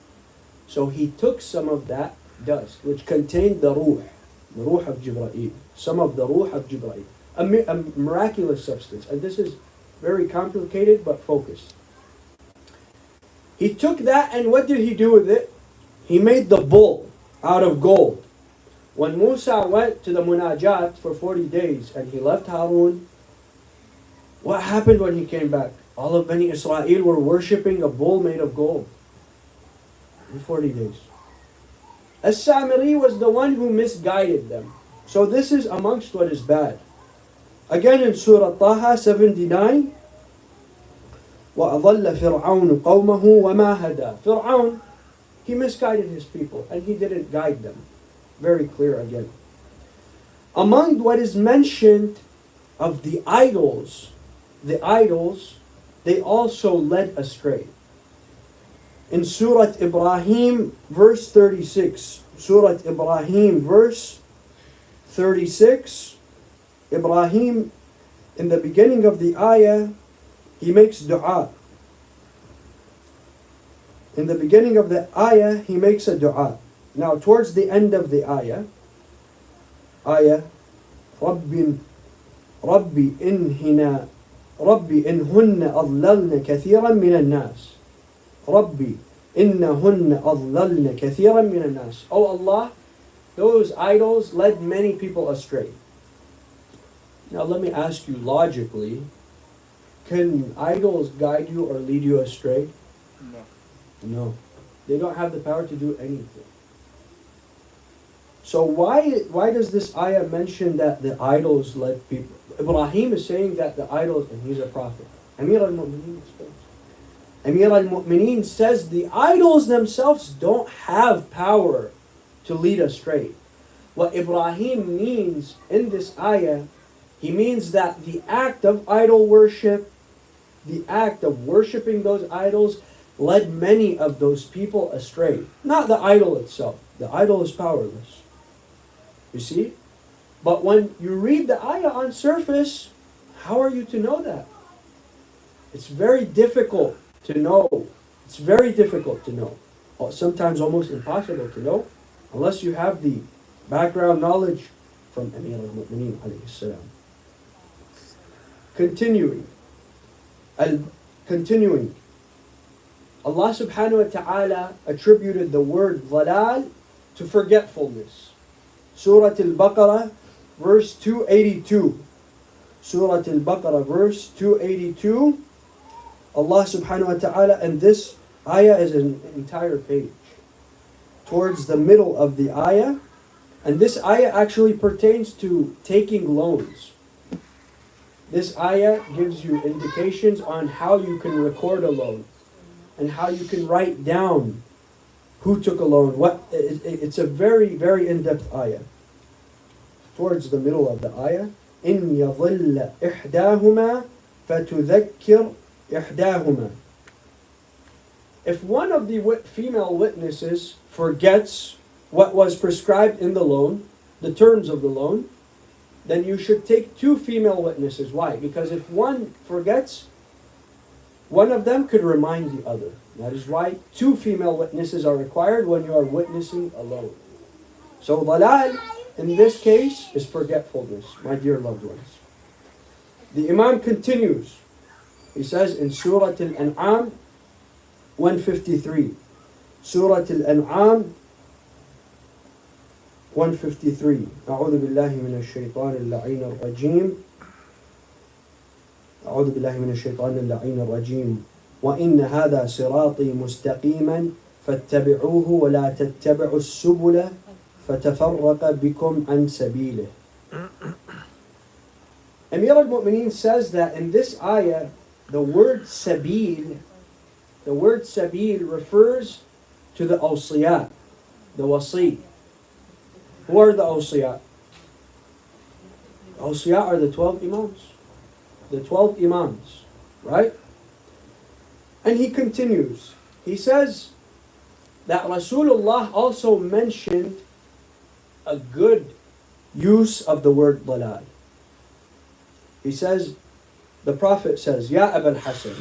So he took some of that dust, which contained the ruh of Jibreel. Some of the ruh of Jibreel. A miraculous substance. And this is very complicated, but focused. He took that, and what did he do with it? He made the bull out of gold. When Musa went to the Munajat for 40 days and he left Harun, what happened when he came back? All of Bani Israel were worshipping a bull made of gold in 40 days. As-Samiri was the one who misguided them. So this is amongst what is bad. Again in Surah Taha 79, وَأَضَلَّ فِرْعَوْنُ قَوْمَهُ وَمَا هَدَى. Fir'aun, he misguided his people and he didn't guide them. Very clear again. Among what is mentioned of the idols, they also led astray. In Surah Ibrahim, verse 36. Surah Ibrahim, verse 36. Ibrahim, in the beginning of the ayah, he makes dua. In the beginning of the ayah, he makes a dua. Now, towards the end of the ayah, رَبِّ إِنْهُنَّ أَضْلَلْنَ كَثِيرًا مِنَ النَّاسِ رَبِّ إِنَّهُنَّ أَضْلَلْنَ كَثِيرًا مِنَ النَّاسِ. Oh Allah, those idols led many people astray. Now let me ask you logically, can idols guide you or lead you astray? No. No. They don't have the power to do anything. So why does this ayah mention that the idols led people? Ibrahim is saying that the idols, and he's a prophet. Amir al-Mu'mineen says the idols themselves don't have power to lead astray. What Ibrahim means in this ayah, he means that the act of idol worship, the act of worshipping those idols, led many of those people astray. Not the idol itself. The idol is powerless. You see? But when you read the ayah on surface, how are you to know that? It's very difficult to know. It's very difficult to know. Sometimes almost impossible to know, unless you have the background knowledge from Amir al-Mu'mineen alayhi salam. Continuing. Allah subhanahu wa ta'ala attributed the word dhalal to forgetfulness. Surah Al-Baqarah, verse 282. Surah Al-Baqarah, verse 282. Allah subhanahu wa ta'ala, and this ayah is an entire page. Towards the middle of the ayah, And this ayah actually pertains to taking loans. This ayah gives you indications on how you can record a loan and how you can write down who took a loan. It's a very, very in-depth ayah. Towards the middle of the ayah, إِنْ يَظِلَّ إِحْدَاهُمَا فَتُذَكِّرْ إِحْدَاهُمَا. If one of the female witnesses forgets what was prescribed in the loan, the terms of the loan, then you should take two female witnesses. Why? Because if one forgets, one of them could remind the other. That is why two female witnesses are required when you are witnessing a loan. So dalal, in this case, is forgetfulness, my dear loved ones. The Imam continues. He says in Surah Al-An'am 153. Surah Al-An'am 153. أعوذ بالله من الشيطان اللعين الرجيم. أعوذ بالله من الشيطان اللعين الرجيم. وإن هذا صراطي مستقيما فاتبعوه ولا تتبعوا السبل فتفرق بكم عن سبيله. Amir al-Mu'mineen says that in this ayah, the word sabil refers to the awsiya, the wasi. Who are the awsiya? The awsiya are the 12 imams. The 12 imams, right? And he continues. He says that Rasulullah also mentioned a good use of the word dalal. He says, the Prophet says, Ya Abul Hasan,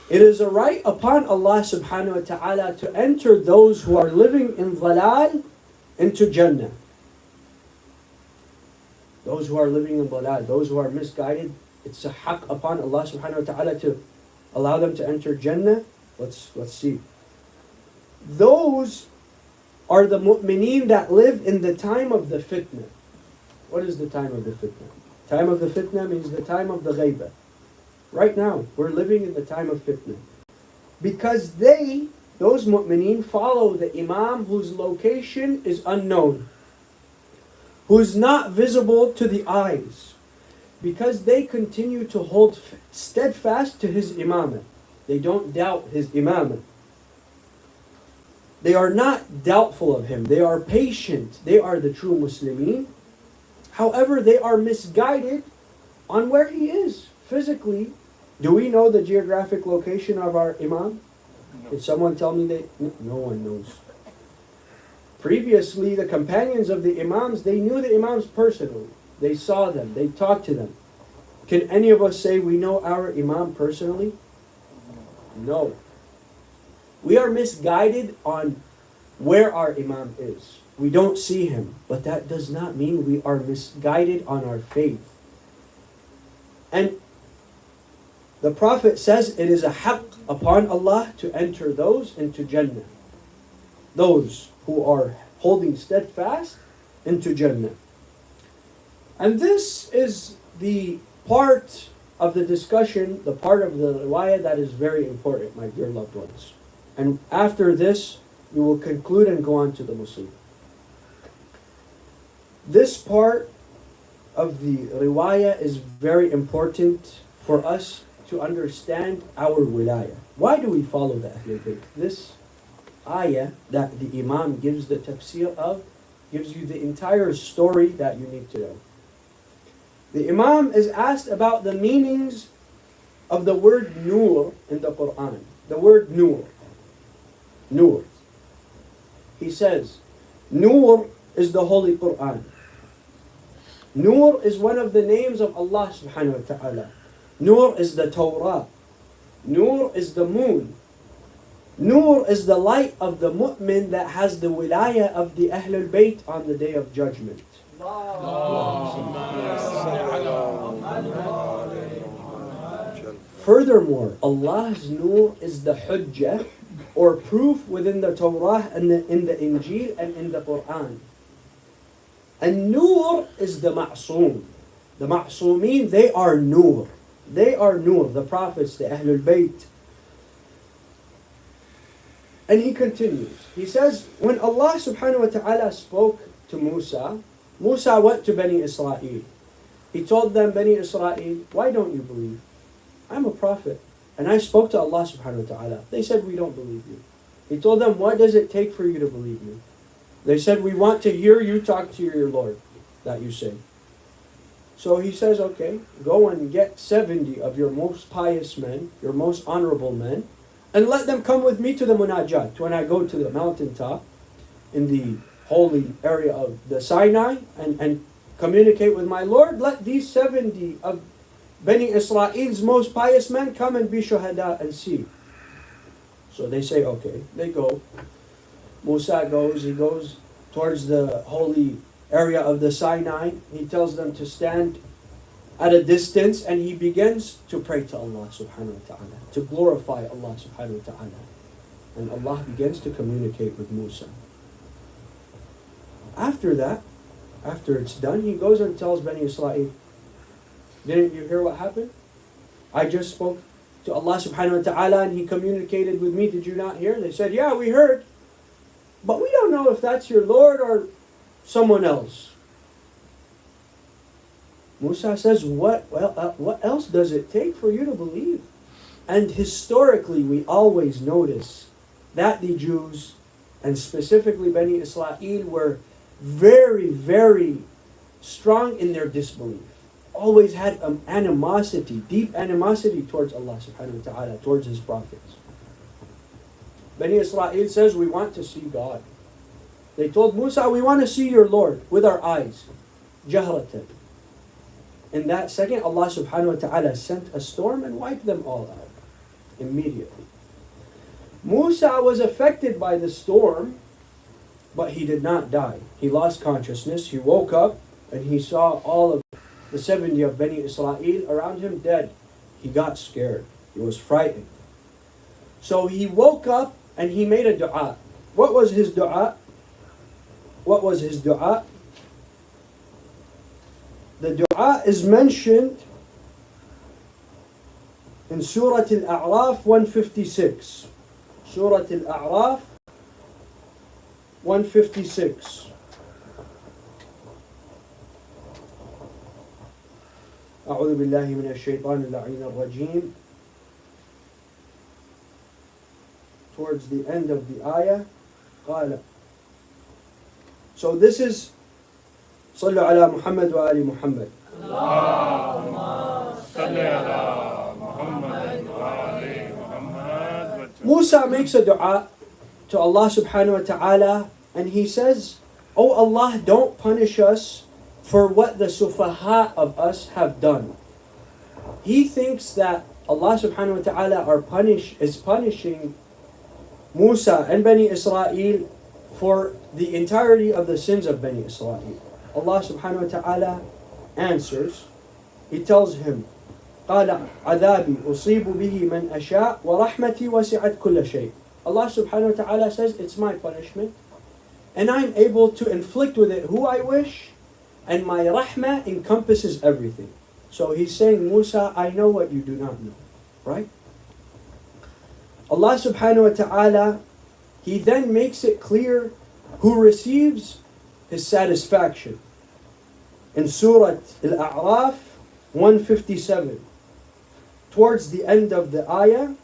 it is a right upon Allah subhanahu wa ta'ala to enter those who are living in dalal into Jannah. Those who are living in dalal, those who are misguided, it's a haqq upon Allah subhanahu wa ta'ala to allow them to enter Jannah. Let's see. Those are the mu'mineen that live in the time of the fitna. What is the time of the fitna? Time of the fitna means the time of the ghaibah. Right now, we're living in the time of fitna. Because those mu'mineen, follow the imam whose location is unknown, who's not visible to the eyes, because they continue to hold steadfast to his imamah. They don't doubt his imamah. They are not doubtful of him. They are patient. They are the true Muslimin. However, they are misguided on where he is physically. Do we know the geographic location of our imam? No. Did someone tell me that? No one knows. Previously, the companions of the imams, they knew the imams personally. They saw them. They talked to them. Can any of us say we know our imam personally? No. We are misguided on where our imam is. We don't see him, but that does not mean we are misguided on our faith. And the Prophet says it is a haqq upon Allah to enter those into Jannah. Those who are holding steadfast into Jannah. And this is the part of the discussion, the part of the riwayah that is very important, my dear loved ones. And after this, we will conclude and go on to the Muslim. This part of the riwayah is very important for us to understand our wilayah. Why do we follow the Ahlul Bayt? This ayah that the Imam gives the tafsir of gives you the entire story that you need to know. The Imam is asked about the meanings of the word nur in the Quran. The word nur. Nur. He says, Nur is the Holy Quran. Nur is one of the names of Allah subhanahu wa ta'ala. Nur is the Torah. Nur is the moon. Nur is the light of the mu'min that has the wilayah of the Ahlul Bayt on the day of judgment. Furthermore, Allah's nur is the hujjah, or proof within the Torah and in the Injil and in the Quran. And nur is the ma'soom. The ma'soomeen, they are nur. They are nur, the prophets, the Ahlul Bayt. And he continues. He says, when Allah subhanahu wa ta'ala spoke to Musa. Musa went to Bani Israel. He told them, Bani Israel, why don't you believe? I'm a prophet. And I spoke to Allah subhanahu wa ta'ala. They said, we don't believe you. He told them, what does it take for you to believe me? They said, we want to hear you talk to your Lord that you say. So he says, okay, go and get 70 of your most pious men, your most honorable men, and let them come with me to the munajat. When I go to the mountaintop in the holy area of the Sinai and communicate with my Lord, let these 70 of Bani Israel's most pious men come and be Shahadat and see. So they say, okay, they go. Musa goes, he goes towards the holy area of the Sinai. He tells them to stand at a distance and he begins to pray to Allah subhanahu wa ta'ala, to glorify Allah subhanahu wa ta'ala. And Allah begins to communicate with Musa. After that, after it's done, he goes and tells Bani Israel, didn't you hear what happened? I just spoke to Allah subhanahu wa ta'ala and he communicated with me. Did you not hear? They said, yeah, we heard. But we don't know if that's your Lord or someone else. Musa says, what else does it take for you to believe? And historically, we always notice that the Jews, and specifically Bani Israel, were very, very strong in their disbelief. Always had animosity, deep animosity towards Allah subhanahu wa ta'ala, towards His prophets. Bani Israel says, we want to see God. They told Musa, we want to see your Lord with our eyes. Jahratan. In that second, Allah subhanahu wa ta'ala sent a storm and wiped them all out. Immediately. Musa was affected by the storm, but he did not die. He lost consciousness. He woke up and he saw all of the 70 of Bani Israel around him dead. He got scared. He was frightened. So he woke up and he made a dua. What was his dua? What was his dua? The dua is mentioned in Surah Al-A'raf 156. Surah Al-A'raf 156. أعوذ بالله من الشيطان اللعين الرجيم. Towards the end of the ayah, قال. So this is صلوا على محمد وآل محمد. اللهم صل على محمد وآل محمد. Musa makes a dua to Allah subhanahu wa ta'ala and he says, Oh Allah, don't punish us for what the sufaha of us have done. He thinks that Allah subhanahu wa ta'ala is punishing Musa and Bani Israel for the entirety of the sins of Bani Israel. Allah subhanahu wa ta'ala answers. He tells him, قال عذابي أصيب به من أشاء ورحمتي وسعت كل شيء. Allah subhanahu wa ta'ala says, it's my punishment and I'm able to inflict with it who I wish, and my rahmah encompasses everything. So he's saying, Musa, I know what you do not know. Right? Allah subhanahu wa ta'ala, He then makes it clear who receives His satisfaction. In Surah Al-A'raf 157, towards the end of the ayah,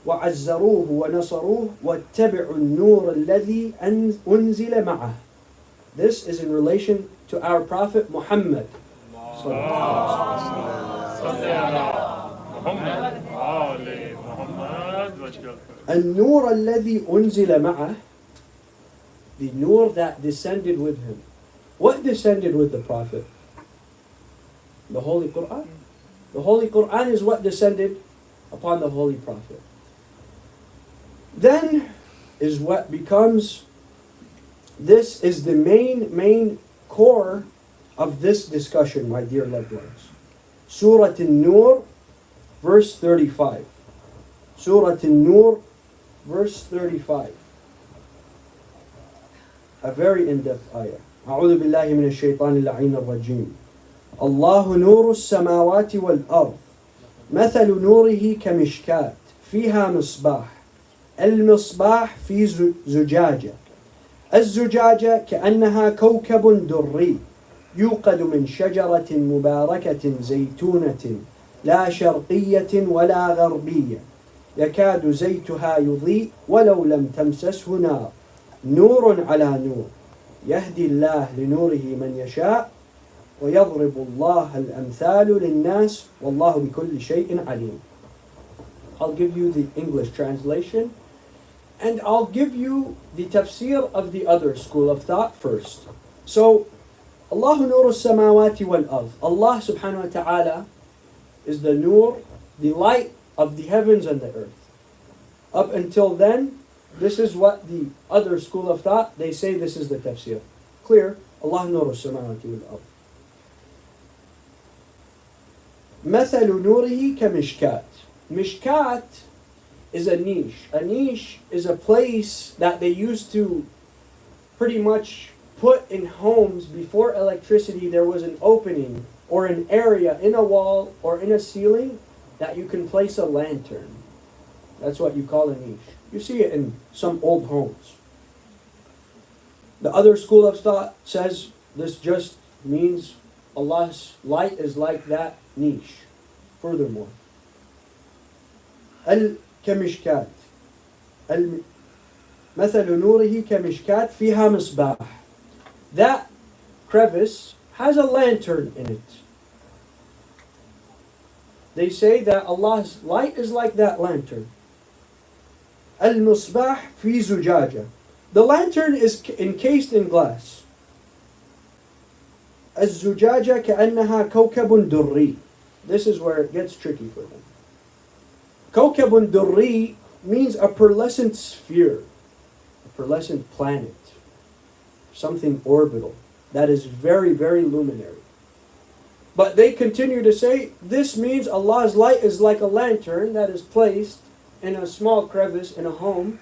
وَعَزَّرُوهُ وَنَصَرُوهُ وَاتَّبِعُوا النُّورَ الَّذِي أُنزِلَ مَعَهُ. This is in relation to our Prophet Muhammad. النور الذي أنزل معه, the nur that descended with him. What descended with the Prophet? The Holy Quran. The Holy Quran is what descended upon the Holy Prophet. Then is what becomes, this is the main core of this discussion, my dear loved ones. Surah An-Nur, verse 35. Surah An-Nur, verse 35. A very in-depth ayah. أعوذ بالله من الشيطان اللعين الرجيم. الله نور السماوات والأرض مثل نوره كمشكاة فيها مصباح المصباح في زجاجة الزجاجة كأنها كوكب دري يوقد من شجرة مباركة زيتونة لا شرقية ولا غربية يكاد زيتها يضيء ولو لم تمسسه نار نور على نور يهدي الله لنوره من يشاء ويضرب الله الأمثال للناس والله بكل شيء عليم. I'll give you the English translation and I'll give you the tafsir of the other school of thought first. So, Allahu nuru samawati wal ard. Allah subhanahu wa ta'ala is the nur, the light of the heavens and the earth. Up until then, this is what the other school of thought, they say this is the tafsir. Clear? Allah nuru samawati wal ard. مثل نوره كمشكات. Mishkat is a niche. A niche is a place that they used to pretty much put in homes before electricity. There was an opening or an area in a wall or in a ceiling that you can place a lantern. That's what you call a niche. You see it in some old homes. The other school of thought says this just means Allah's light is like that niche. Furthermore, كمشكات مثل نوره كمشكات فيها Misbah. That crevice has a lantern in it. They say that Allah's light is like that lantern. المصباح في زجاجة. The lantern is encased in glass. الزجاجة كأنها كوكب دري. This is where it gets tricky for them. كوكب دري means a pearlescent sphere, a pearlescent planet, something orbital that is very, very luminary. But they continue to say this means Allah's light is like a lantern that is placed in a small crevice in a home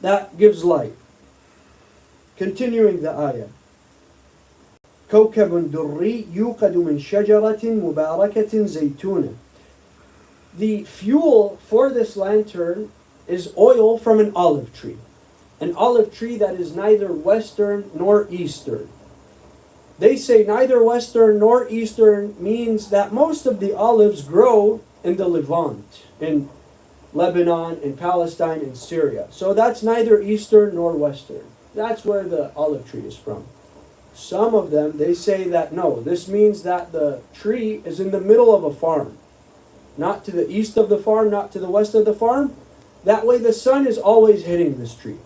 that gives light. Continuing the ayah. كوكب دري يوقد من شجرة مباركة زيتونة. The fuel for this lantern is oil from an olive tree. An olive tree that is neither western nor eastern. They say neither western nor eastern means that most of the olives grow in the Levant, in Lebanon, in Palestine, in Syria. So that's neither eastern nor western. That's where the olive tree is from. Some of them, they say that no, this means that the tree is in the middle of a farm. Not to the east of the farm, not to the west of the farm. That way the sun is always hitting this tree.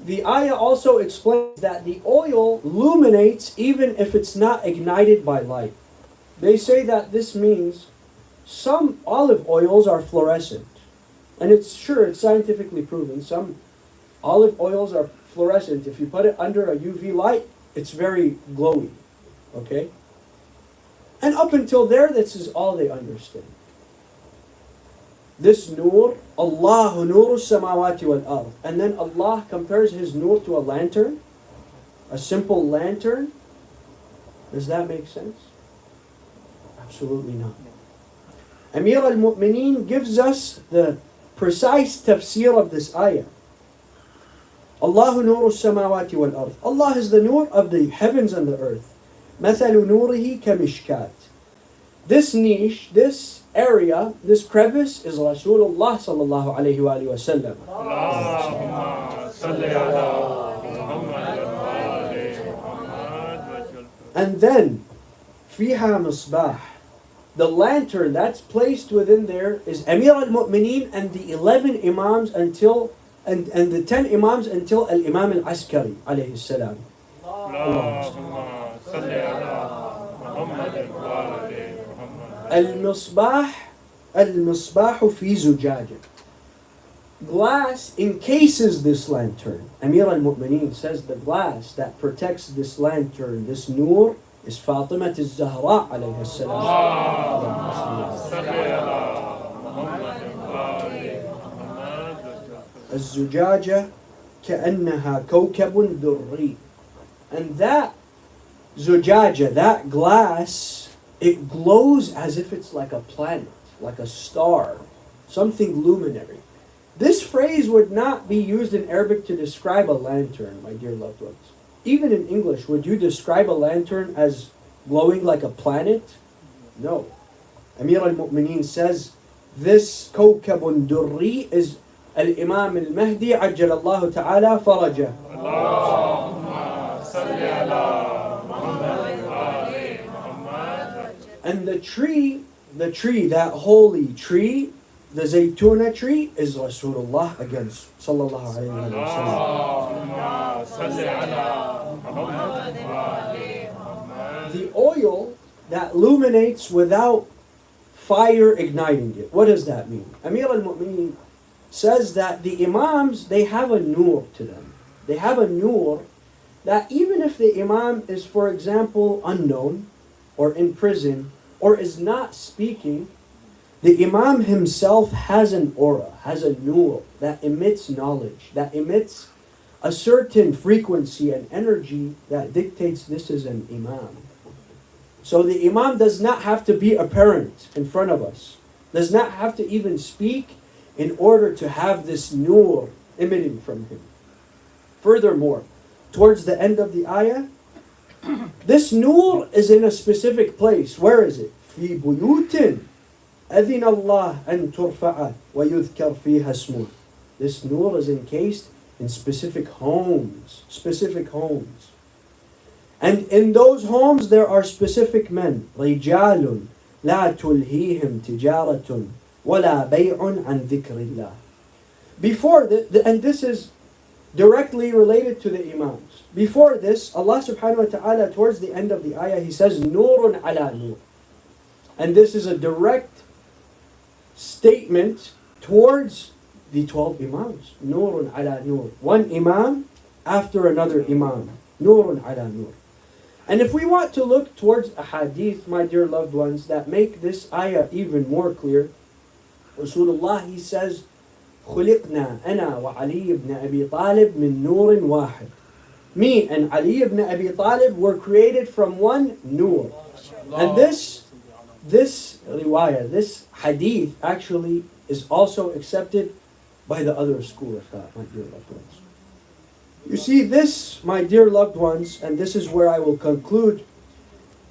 The ayah also explains that the oil illuminates even if it's not ignited by light. They say that this means some olive oils are fluorescent. And it's scientifically proven. Some olive oils are fluorescent. If you put it under a UV light, it's very glowy. Okay? And up until there, this is all they understand. This nur, Allahu nuru samawati wal ard. And then Allah compares His nur to a lantern, a simple lantern. Does that make sense? Absolutely not. Amir al-Mu'mineen gives us the precise tafsir of this ayah. Allahu nuru samawati wal ard. Allah is the nur of the heavens and the earth. مثل نوره كمشكات. This niche, this area, this crevice is Rasulullah sallallahu alayhi wa sallam. And then, فيها Misbah. The lantern that's placed within there is Amir al-Mu'mineen and the 11 Imams until, and the 10 Imams until Al-Imam al-Askari alayhi salam. المصباح في زجاجة. Glass encases this lantern. Amir al-Mu'mineen says the glass that protects this lantern, this nur, is Fatima al-Zahra alayhi salam. الزجاجة كأنها كوكب دري. And that zujaja, that glass, it glows as if it's like a planet, like a star, something luminary. This phrase would not be used in Arabic to describe a lantern, my dear loved ones. Even in English, would you describe a lantern as glowing like a planet? No. Amir al-Mu'mineen says, this kawkabun durri is al-Imam al-Mahdi ajjalallahu ta'ala farajah. And the tree, that holy tree, the Zaytuna tree, is Rasulullah against sallallahu alayhi wa sallam. The oil that illuminates without fire igniting it. What does that mean? Amir al-Mu'mineen says that the Imams, they have a nur to them. They have a nur that even if the Imam is, for example, unknown or in prison or is not speaking, the Imam himself has an aura, has a nur that emits knowledge, that emits a certain frequency and energy that dictates this is an Imam. So the Imam does not have to be apparent in front of us, does not have to even speak in order to have this nur emitting from him. Furthermore, towards the end of the ayah, this nur is in a specific place. Where is it? في بيوت أذن الله أن ترفع ويذكر فيها اسمه. This nur is encased in specific homes. Specific homes. And in those homes there are specific men. رجال لا تلهيهم تجارة ولا بيع عن ذكر الله. Before and this is directly related to the Imams. Before this, Allah subhanahu wa ta'ala, towards the end of the ayah, He says, Nurun ala nur. And this is a direct statement towards the 12 Imams. Nurun ala nur. One Imam after another Imam. Nurun ala nur. And if we want to look towards a hadith, my dear loved ones, that make this ayah even more clear, Rasulullah, he says, خلقنا أنا وعلي بن أبي طالب من نور واحد. Me and Ali ibn Abi Talib were created from one nur. And this riwayah, this hadith actually is also accepted by the other school of thought, my dear loved ones. You see this, my dear loved ones, and this is where I will conclude.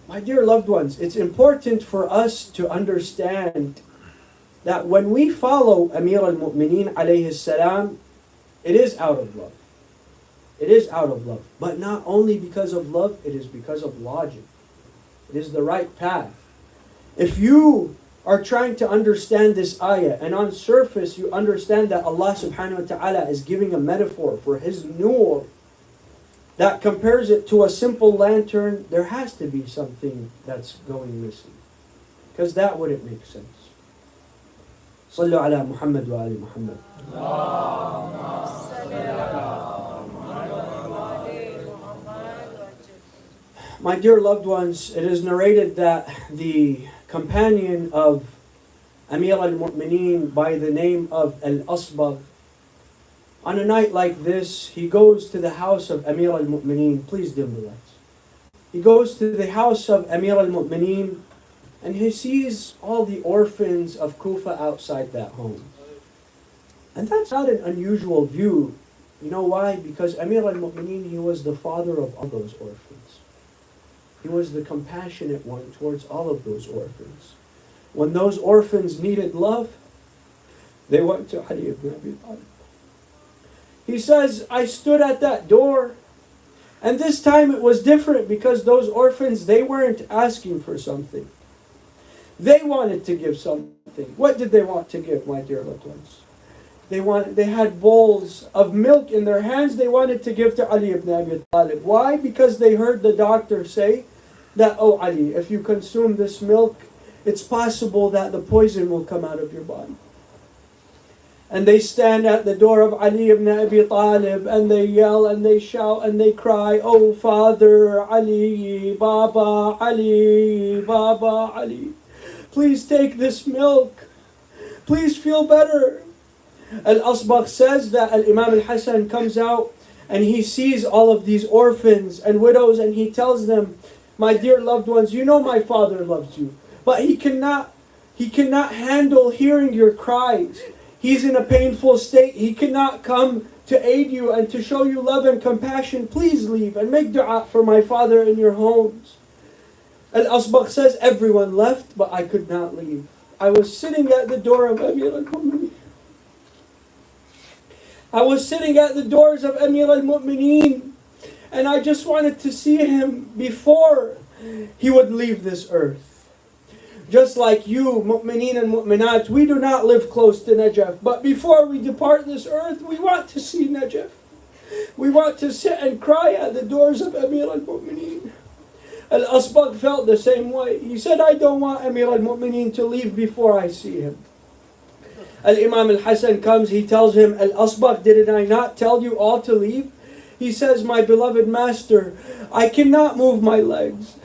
My dear loved ones, it's important for us to understand that when we follow Amir al-Mu'mineen alayhi salam, it is out of love. It is out of love. But not only because of love, it is because of logic. It is the right path. If you are trying to understand this ayah, and on surface you understand that Allah subhanahu wa ta'ala is giving a metaphor for His nur that compares it to a simple lantern, there has to be something that's going missing. Because that wouldn't make sense. صلوا على محمد وآل محمد. My dear loved ones, it is narrated that the companion of Amir al-Mu'mineen by the name of Al-Asbagh, on a night like this, he goes to the house of Amir al-Mu'mineen. Please dim the lights. He goes to the house of Amir al-Mu'mineen and he sees all the orphans of Kufa outside that home. And that's not an unusual view. You know why? Because Amir al-Mu'mineen, he was the father of all those orphans. He was the compassionate one towards all of those orphans. When those orphans needed love, they went to Ali ibn Abi Talib. He says, I stood at that door, and this time it was different because those orphans, they weren't asking for something. They wanted to give something. What did they want to give, my dear loved ones? They had bowls of milk in their hands. They wanted to give to Ali ibn Abi Talib. Why? Because they heard the doctor say that, oh Ali, if you consume this milk, it's possible that the poison will come out of your body. And they stand at the door of Ali ibn Abi Talib and they yell and they shout and they cry, oh Father Ali, Baba Ali, Baba Ali, please take this milk. Please feel better. Al-Asbagh says that Al-Imam al-Hasan comes out and he sees all of these orphans and widows and he tells them, my dear loved ones, you know my father loves you, but he cannot handle hearing your cries. He's in a painful state. He cannot come to aid you and to show you love and compassion. Please leave and make dua for my father in your homes. Al-Asbagh says, everyone left, but I could not leave. I was sitting at the door of Amir al-Mu'mineen. I was sitting at the doors of Amir al-Mu'mineen, and I just wanted to see him before he would leave this earth. Just like you, Mu'mineen and Mu'minat, we do not live close to Najaf, but before we depart this earth, we want to see Najaf. We want to sit and cry at the doors of Amir al-Mu'mineen. Al-Asbagh felt the same way. He said, I don't want Amir al-Mu'mineen to leave before I see him. Al-Imam al-Hasan comes, he tells him, Al-Asbagh, did I not tell you all to leave? He says, my beloved master, I cannot move my legs.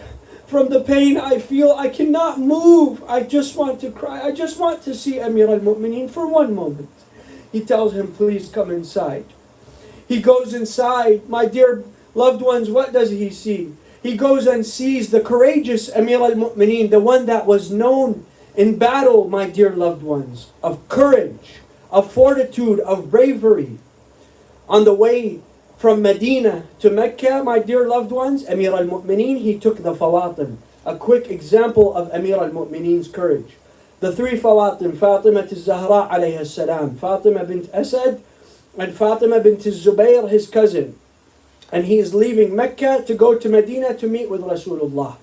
From the pain I feel, I cannot move. I just want to cry. I just want to see Amir al-Mu'mineen for one moment. He tells him, please come inside. He goes inside. My dear loved ones, what does he see? He goes and sees the courageous Amir al-Mu'mineen, the one that was known in battle, my dear loved ones, of courage, of fortitude, of bravery. On the way from Medina to Mecca, my dear loved ones, Amir al-Mu'mineen, he took the Fawatim. A quick example of Amir al-Mu'mineen's courage. The three Fawatim, Fatima al-Zahra alayha salam, Fatima bint Asad, and Fatima bint Zubayr, his cousin. And he is leaving Mecca to go to Medina to meet with Rasulullah.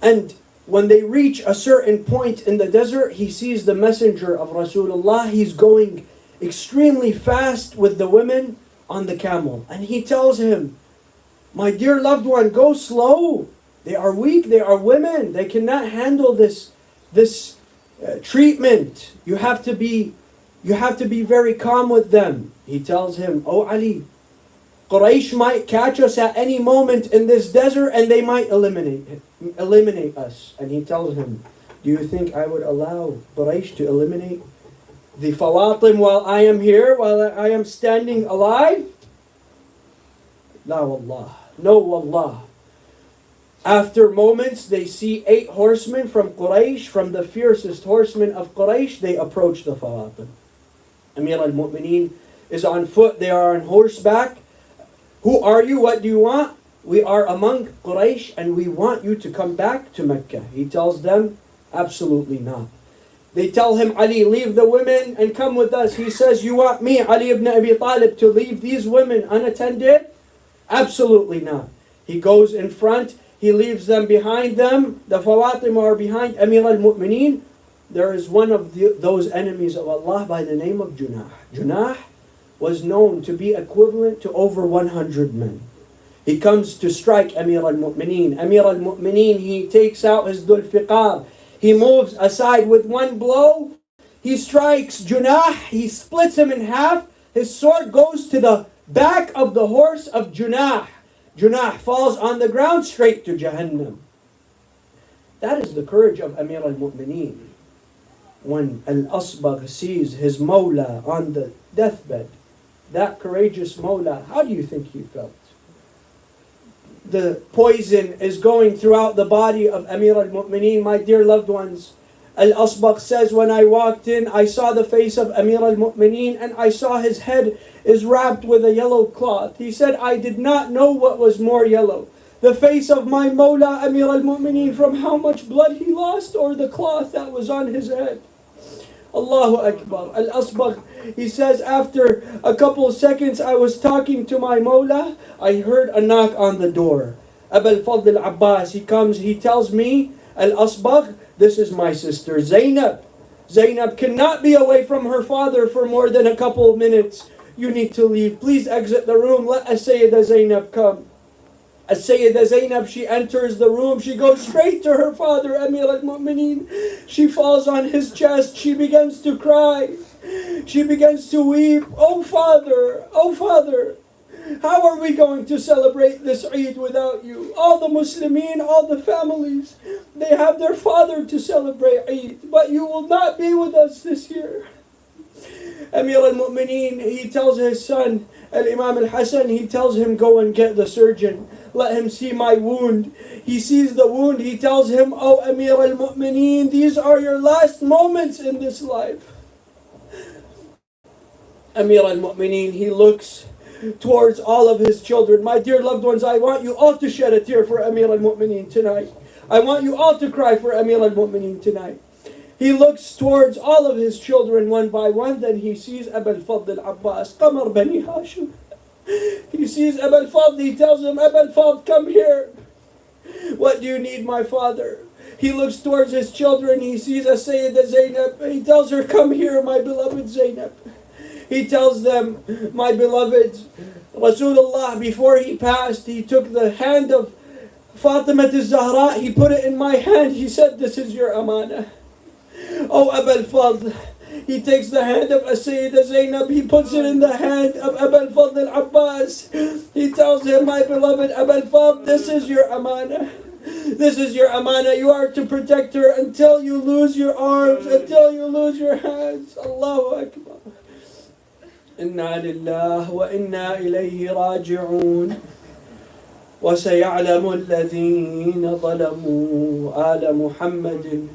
And when they reach a certain point in the desert, he sees the messenger of Rasulullah. He's going extremely fast with the women on the camel. And he tells him, my dear loved one, go slow. They are weak, they are women. They cannot handle this treatment. You have to be very calm with them. He tells him, oh Ali, Quraysh might catch us at any moment in this desert and they might eliminate us. And he tells him, do you think I would allow Quraysh to eliminate the Fawatim while I am here, while I am standing alive? La wallah. No wallah. After moments, they see 8 horsemen from Quraysh, from the fiercest horsemen of Quraysh. They approach the Fawatim. Amir al-Mu'mineen is on foot. They are on horseback. Who are you? What do you want? We are among Quraysh and we want you to come back to Mecca. He tells them, absolutely not. They tell him, Ali, leave the women and come with us. He says, you want me, Ali ibn Abi Talib, to leave these women unattended? Absolutely not. He goes in front. He leaves them behind them. The Fawatim are behind Amir al-Mu'mineen. There is one of those enemies of Allah by the name of Junah. Junah was known to be equivalent to over 100 men. He comes to strike Amir al-Mu'mineen. Amir al-Mu'mineen, he takes out his Dhul Fiqar. He moves aside with one blow. He strikes Junah. He splits him in half. His sword goes to the back of the horse of Junah. Junah falls on the ground straight to Jahannam. That is the courage of Amir al-Mu'mineen. When Al-Asbagh sees his Maola on the deathbed, that courageous Maola, how do you think he felt? The poison is going throughout the body of Amir al-Mu'mineen, my dear loved ones. Al-Asbagh says, when I walked in, I saw the face of Amir al-Mu'mineen and I saw his head is wrapped with a yellow cloth. He said, I did not know what was more yellow. The face of my Maola, Amir al-Mu'mineen, from how much blood he lost, or the cloth that was on his head. Allahu Akbar. Al-Asbagh, he says, after a couple of seconds I was talking to my Maola, I heard a knock on the door. Abul Fadl Abbas, he comes, he tells me, Al-Asbagh, this is my sister Zainab. Zainab cannot be away from her father for more than a couple of minutes. You need to leave. Please exit the room. Let As-Sayyida Zainab come. As-Sayyida Zainab, she enters the room. She goes straight to her father, Amir al-Mu'mineen. She falls on his chest. She begins to cry. She begins to weep. Oh father, how are we going to celebrate this Eid without you? All the Muslimin, all the families, they have their father to celebrate Eid, but you will not be with us this year. Amir al-Mu'mineen, he tells his son, Al-Imam al-Hasan, he tells him, go and get the surgeon. Let him see my wound. He sees the wound. He tells him, oh Amir al-Mu'mineen, these are your last moments in this life. Amir al-Mu'mineen, he looks towards all of his children. My dear loved ones, I want you all to shed a tear for Amir al-Mu'mineen tonight. I want you all to cry for Amir al-Mu'mineen tonight. He looks towards all of his children one by one, then he sees Abu al-Fadl al-Abbas, Qamar Bani Hashim. He sees Abu al-Fadl, he tells him, Abu al-Fadl, come here. What do you need, my father? He looks towards his children, he sees a Sayyidah Zainab, he tells her, come here, my beloved Zainab. He tells them, my beloved, Rasulullah, before he passed, he took the hand of Fatima al-Zahra, he put it in my hand, he said, this is your amana. Oh, Abu al-Fadl, he takes the hand of Sayyidah Zainab, he puts it in the hand of Abu al-Fadl al-Abbas. He tells him, my beloved Abu al-Fadl, this is your amana. This is your amana. You are to protect her until you lose your arms, until you lose your hands. Allahu Akbar. Inna lillah wa inna ilayhi raji'un. وسيعلم الذين ظلموا آل محمد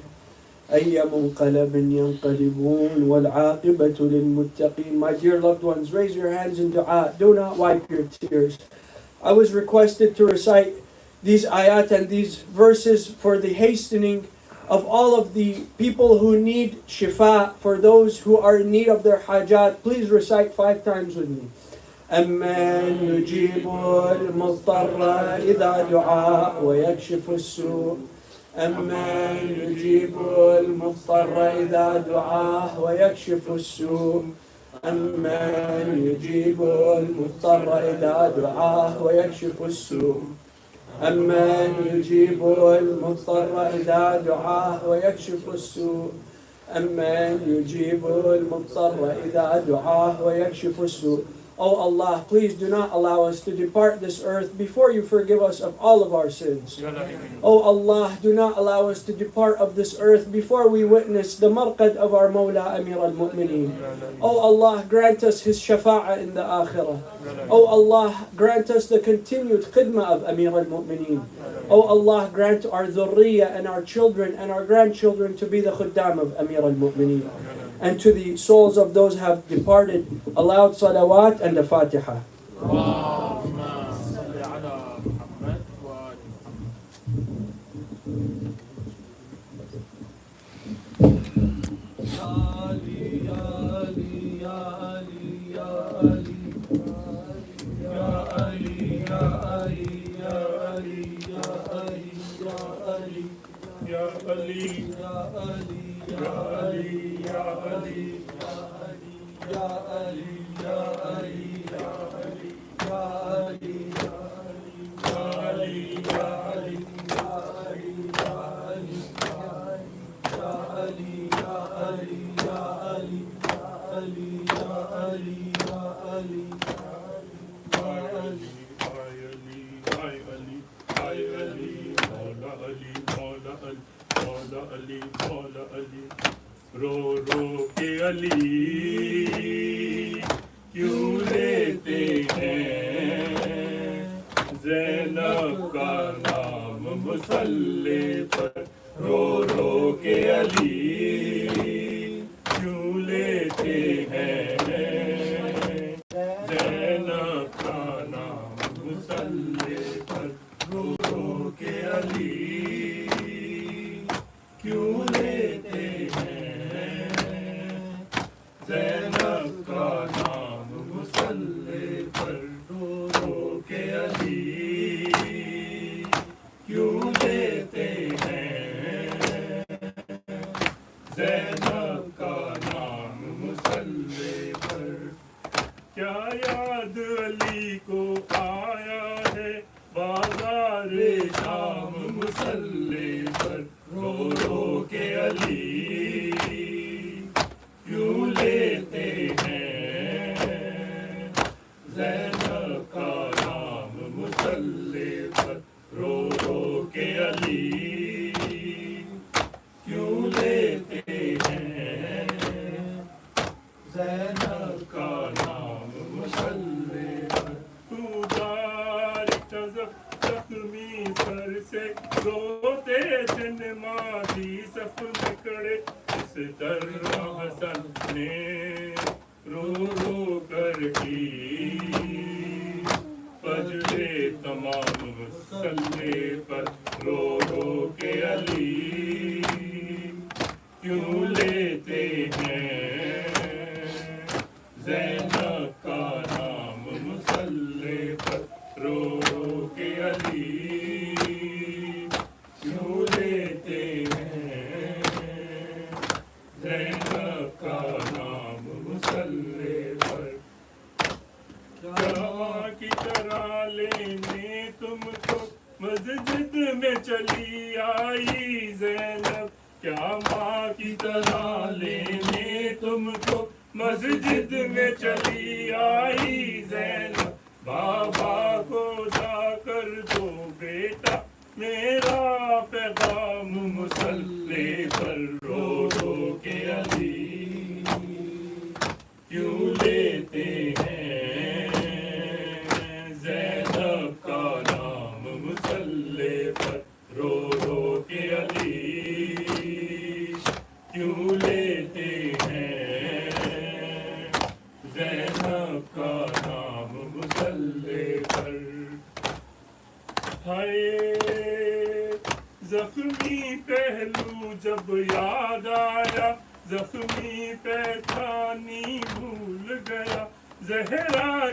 أي منقلب ينقلبون والعاقبة للمتقين. My dear loved ones, raise your hands in dua. Do not wipe your tears. I was requested to recite these ayat and these verses for the hastening of all of the people who need shifa, for those who are in need of their hajat. Please recite 5 times with me. أمن يجيب المضطر إذا دعا ويكشف السوء. أمن يجيب المضطر إذا دعاه ويكشف السوء. أمن يجيب المضطر إذا دعاه ويكشف السوء. أمن يجيب المضطر إذا دعاه ويكشف السوء. أمن يجيب المضطر إذا دعاه ويكشف السوء. Oh Allah, please do not allow us to depart this earth before you forgive us of all of our sins. Oh Allah, do not allow us to depart of this earth before we witness the marqad of our Maola Amir al-Mu'mineen. Oh Allah, grant us his shafa'ah in the akhirah. Oh Allah, grant us the continued khidmah of Amir al-Mu'mineen. Oh Allah, grant our dhurriya and our children and our grandchildren to be the khuddam of Amir al-Mu'mineen. And to the souls of those who have departed, aloud salawat and the Fatiha. रो रो के अली क्यों लेते हैं ज़ैनब का नाम मुसल्ले पर रो रो के अली क्यों लेते हैं ज़ैनब का नाम मुसल्ले पर रो रो के अली क्यों लेते ज़ैनब का नाम मुसल्ले पर रो रो के अली क्यों लेते हैं ज़ैनब का नाम मुसल्ले पर क्या याद अली को आया है बाज़ार शाम मुसल्ले पर रो रो के अली क्यों लेते हैं ज़ैनब का नाम मुसल्ले पर रो रो के अली क्यों लेते हैं ज़ैनब का नाम मुसल्ले पर तू बारिक ज़ख्मी सर से रोते दिन मादी सफ में खड़े इस तरह हसन ने رو رو کر کی فجر تمام مسلے پر رو رو کے علی کیوں لیتے ہیں زینب کا نام مسلے پر رو رو کے علی کیوں لیتے ہیں زینب کا نام مسلے پر جہاں کی طرح لینے تم کو مسجد میں چلی آئی زینب کیا ماں کی طرح لینے تم کو مسجد میں چلی آئی زینب بابا کو جا کر دو بیٹا میرا پیغام مسلے پر رو رو کے علی کیوں لیتے ہیں زینب کا نام مسلے پر رو رو کے علی کیوں لیتے ہیں زینب کا نام مسلے پر ہائے زخمی پہلو جب یاد آیا زخمی پیٹھانی بھول گیا زہرا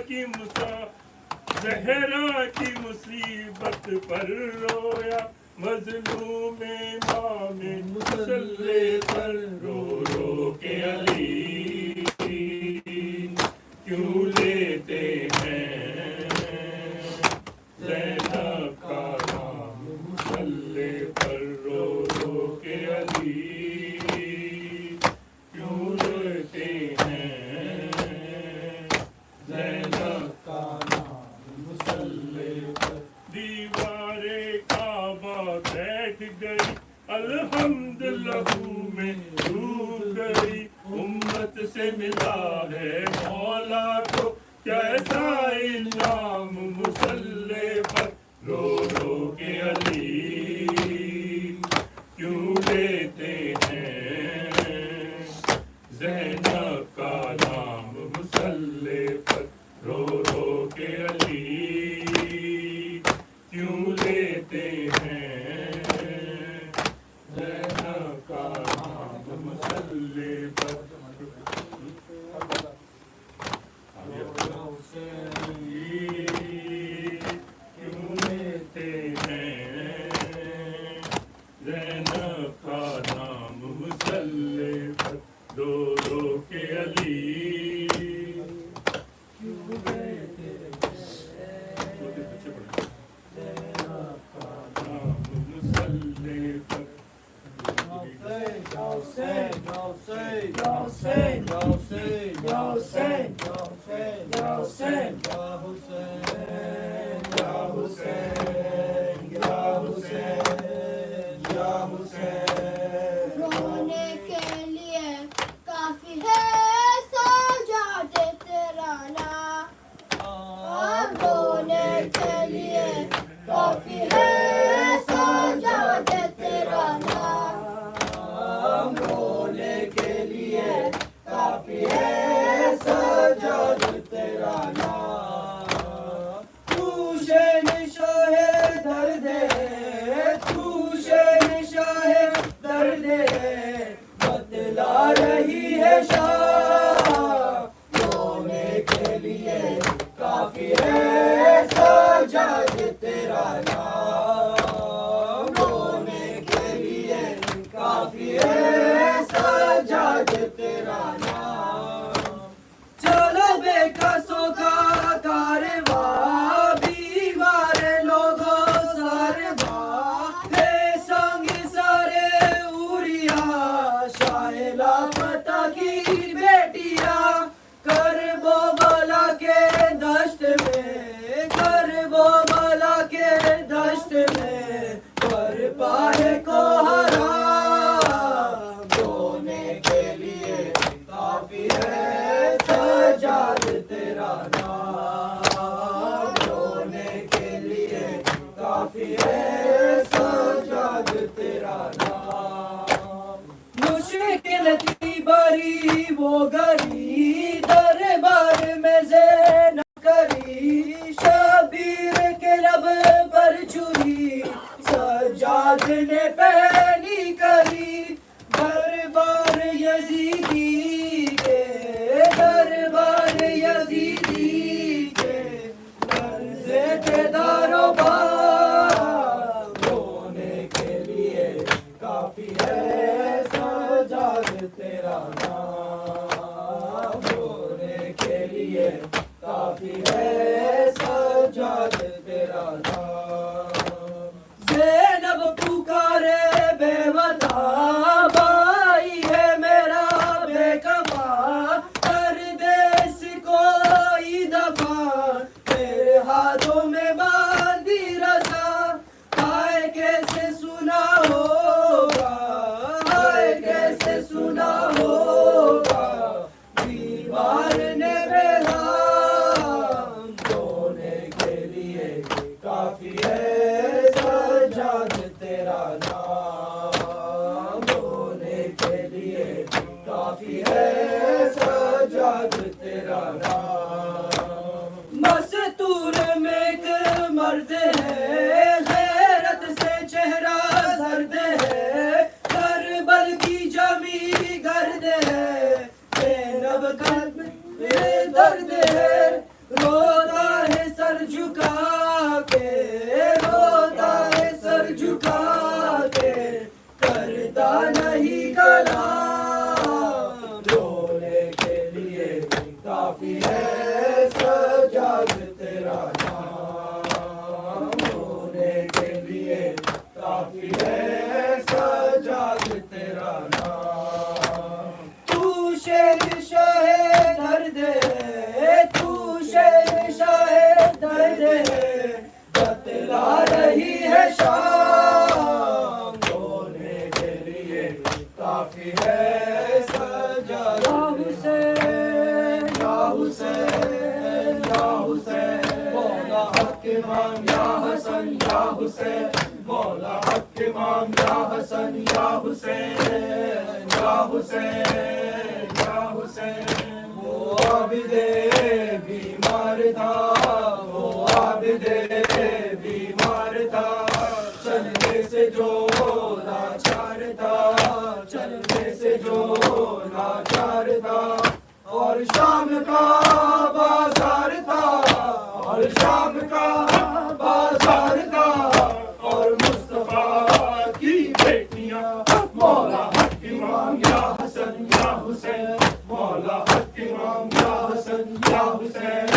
کی مصیبت پر رویا مظلوم امام مسلے پر رو رو کے علی کیوں لیتے ہیں زینب کا نام مسلے پر رو رو کے علی کیوں لیتے ہیں زینب کا نام مسلے پر دیوار کعبہ بیٹھ گئی الحمدللہ میں ڈوب گئی امت سے ملا ہے مولا کو کیسا انعام مسلے پر رو رو کے علی کیوں لیتے ہیں زینب کا نام مسلے پر رو رو کے علی کیوں لیتے ہیں زینب کا نام مسلے پر کیوں لیتے ہیں زینب کا نام مسلے پر رو رو کے علی کیوں لیتے زینب کا نام مسلے پر رونے کے لیے کافی ہے سجاد تیرا نام رونے کے لیے کافی ہے سجاد تیرا نام رونے کے لیے کافی ہے سجاد تیرا نام تو شہنشاہ درد تو شہنشاہ درد بتلا رہی ہے شاہ رونے کے لیے کافی ہے سجاد تیرا نام رونے کے لیے کافی ہے سجاد تیرا نام چلو بے قصوں کا کارواں بیمار لوگوں سارے ہے سنگ سارے اوریا شاہ لاپتہ کی بیٹیاں کربو بلا کے دشت میں کربو بلا کے دشت میں پر پائے کو حرام رونے کے لیے کافی ہے سجاد تیرا نام رونے کے لیے کافی ہے سجاد تیرا نام مشکل تھی بری وہ گری در زینب کری شبیر کے لب پر چھری سجاد نے پہنی کری دربار یزیدی کے دربار یزیدی کے لرزے تھے دار و بار رونے کے لیے کافی ہے سجاد تیرا نام رونے کے لیے کافی ہے سجاد تیرا نام زینب پکارے بے وطا بھائی ہے میرا بے کفا کر دے اس کوئی دفع میرے ہاتھوں میں باندھی رسا ہائے کیسے سنا ہوگا ہائے کیسے سنا ہوگا دیوار نے پیغام رونے کے لیے کافی ہے سجاد تیرا نام رونے کے لیے کافی ہے سجاد تیرا نام مستور میں ایک مرد ہے غیرت سے چہرہ زرد ہے کربل کی جمی گرد ہے زینب قلب میں درد ہے روتا ہے سر جھکا کے روتا ہے سر جھکا کے کرتا نہیں کلام رونے کے لیے کافی ہے سجاد تیرا نام رونے کے لیے کافی ہے سجاد تیرا نام تو شیر شاہ درد ہے تو شیر شاہ درد ہے بتلا رہی ہے شام رونے کے لیے کافی ہے سجاد یا حسین یا حسین مولا حق امام یا حسن یا حسین مولا حق امام یا حسن یا حسین یا حسین یا حسین وہ عابد بیمار تھا وہ عابد بیمار تھا چلنے سے جو لاچار تھا چلنے سے جو لاچار تھا اور شام کا بازار تھا اور شام کا بازار تھا اور مصطفیٰ کی بیٹیاں مولا حق امام یا حسن یا حسین مولا حق امام یا حسن یا حسین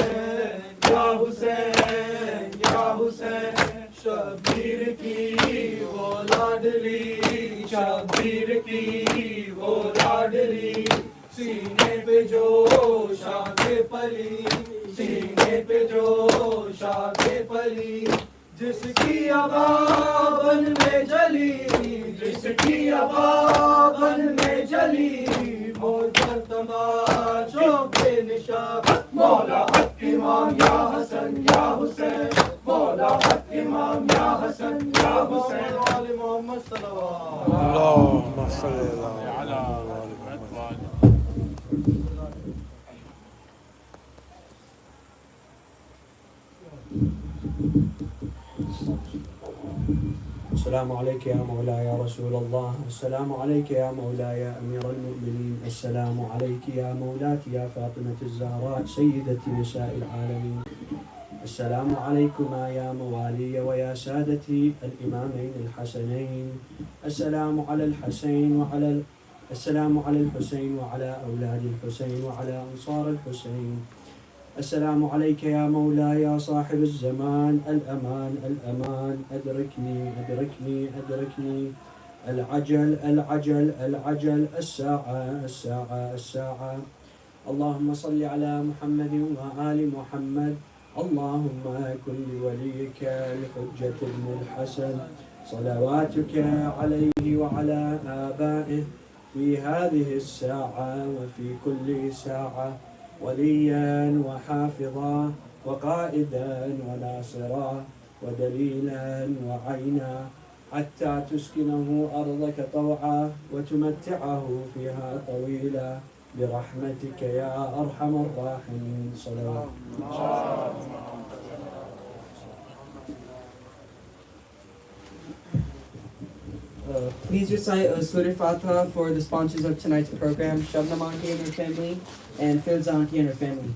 یا حسین یا حسین شبیر کی وہ لاڈلی شبیر کی وہ لاڈلی سینے پہ جو شاخ پلی سینے پہ جو شاخ پلی جس کی ابابن میں جلی جس کی ابابن میں جلی موجر تماشوں پہ نشان مولا حق امام یا حسن یا حسین مولا حق امام یا حسن یا حسین آل محمد صلی اللہ اللهم صل على السلام عليك يا مولاي يا رسول الله السلام عليك يا مولاي يا أمير المؤمنين السلام عليك يا مولاتي يا فاطمة الزهراء سيدة نساء العالمين السلام عليكما يا موالي ويا سادتي الإمامين الحسنين السلام على الحسين وعلى السلام على الحسين وعلى أولاد الحسين وعلى أنصار الحسين السلام عليك يا مولاي يا صاحب الزمان الأمان الأمان أدركني أدركني أدركني العجل العجل العجل الساعة الساعة الساعة اللهم صل على محمد وآل محمد اللهم كن لوليك الحجة بن الحسن صلواتك عليه وعلى آبائه في هذه الساعة وفي كل ساعة وليا وحافظا وقائدا وناصرا ودليلا وعينا حتى تسكنه أرضك طوعا وتمتعه فيها طويلا برحمتك يا أرحم الراحمين. صلوات. Please recite Surah Fatiha for the sponsors of tonight's program, Shabnam Auntie and her family, and Firza Auntie and her family.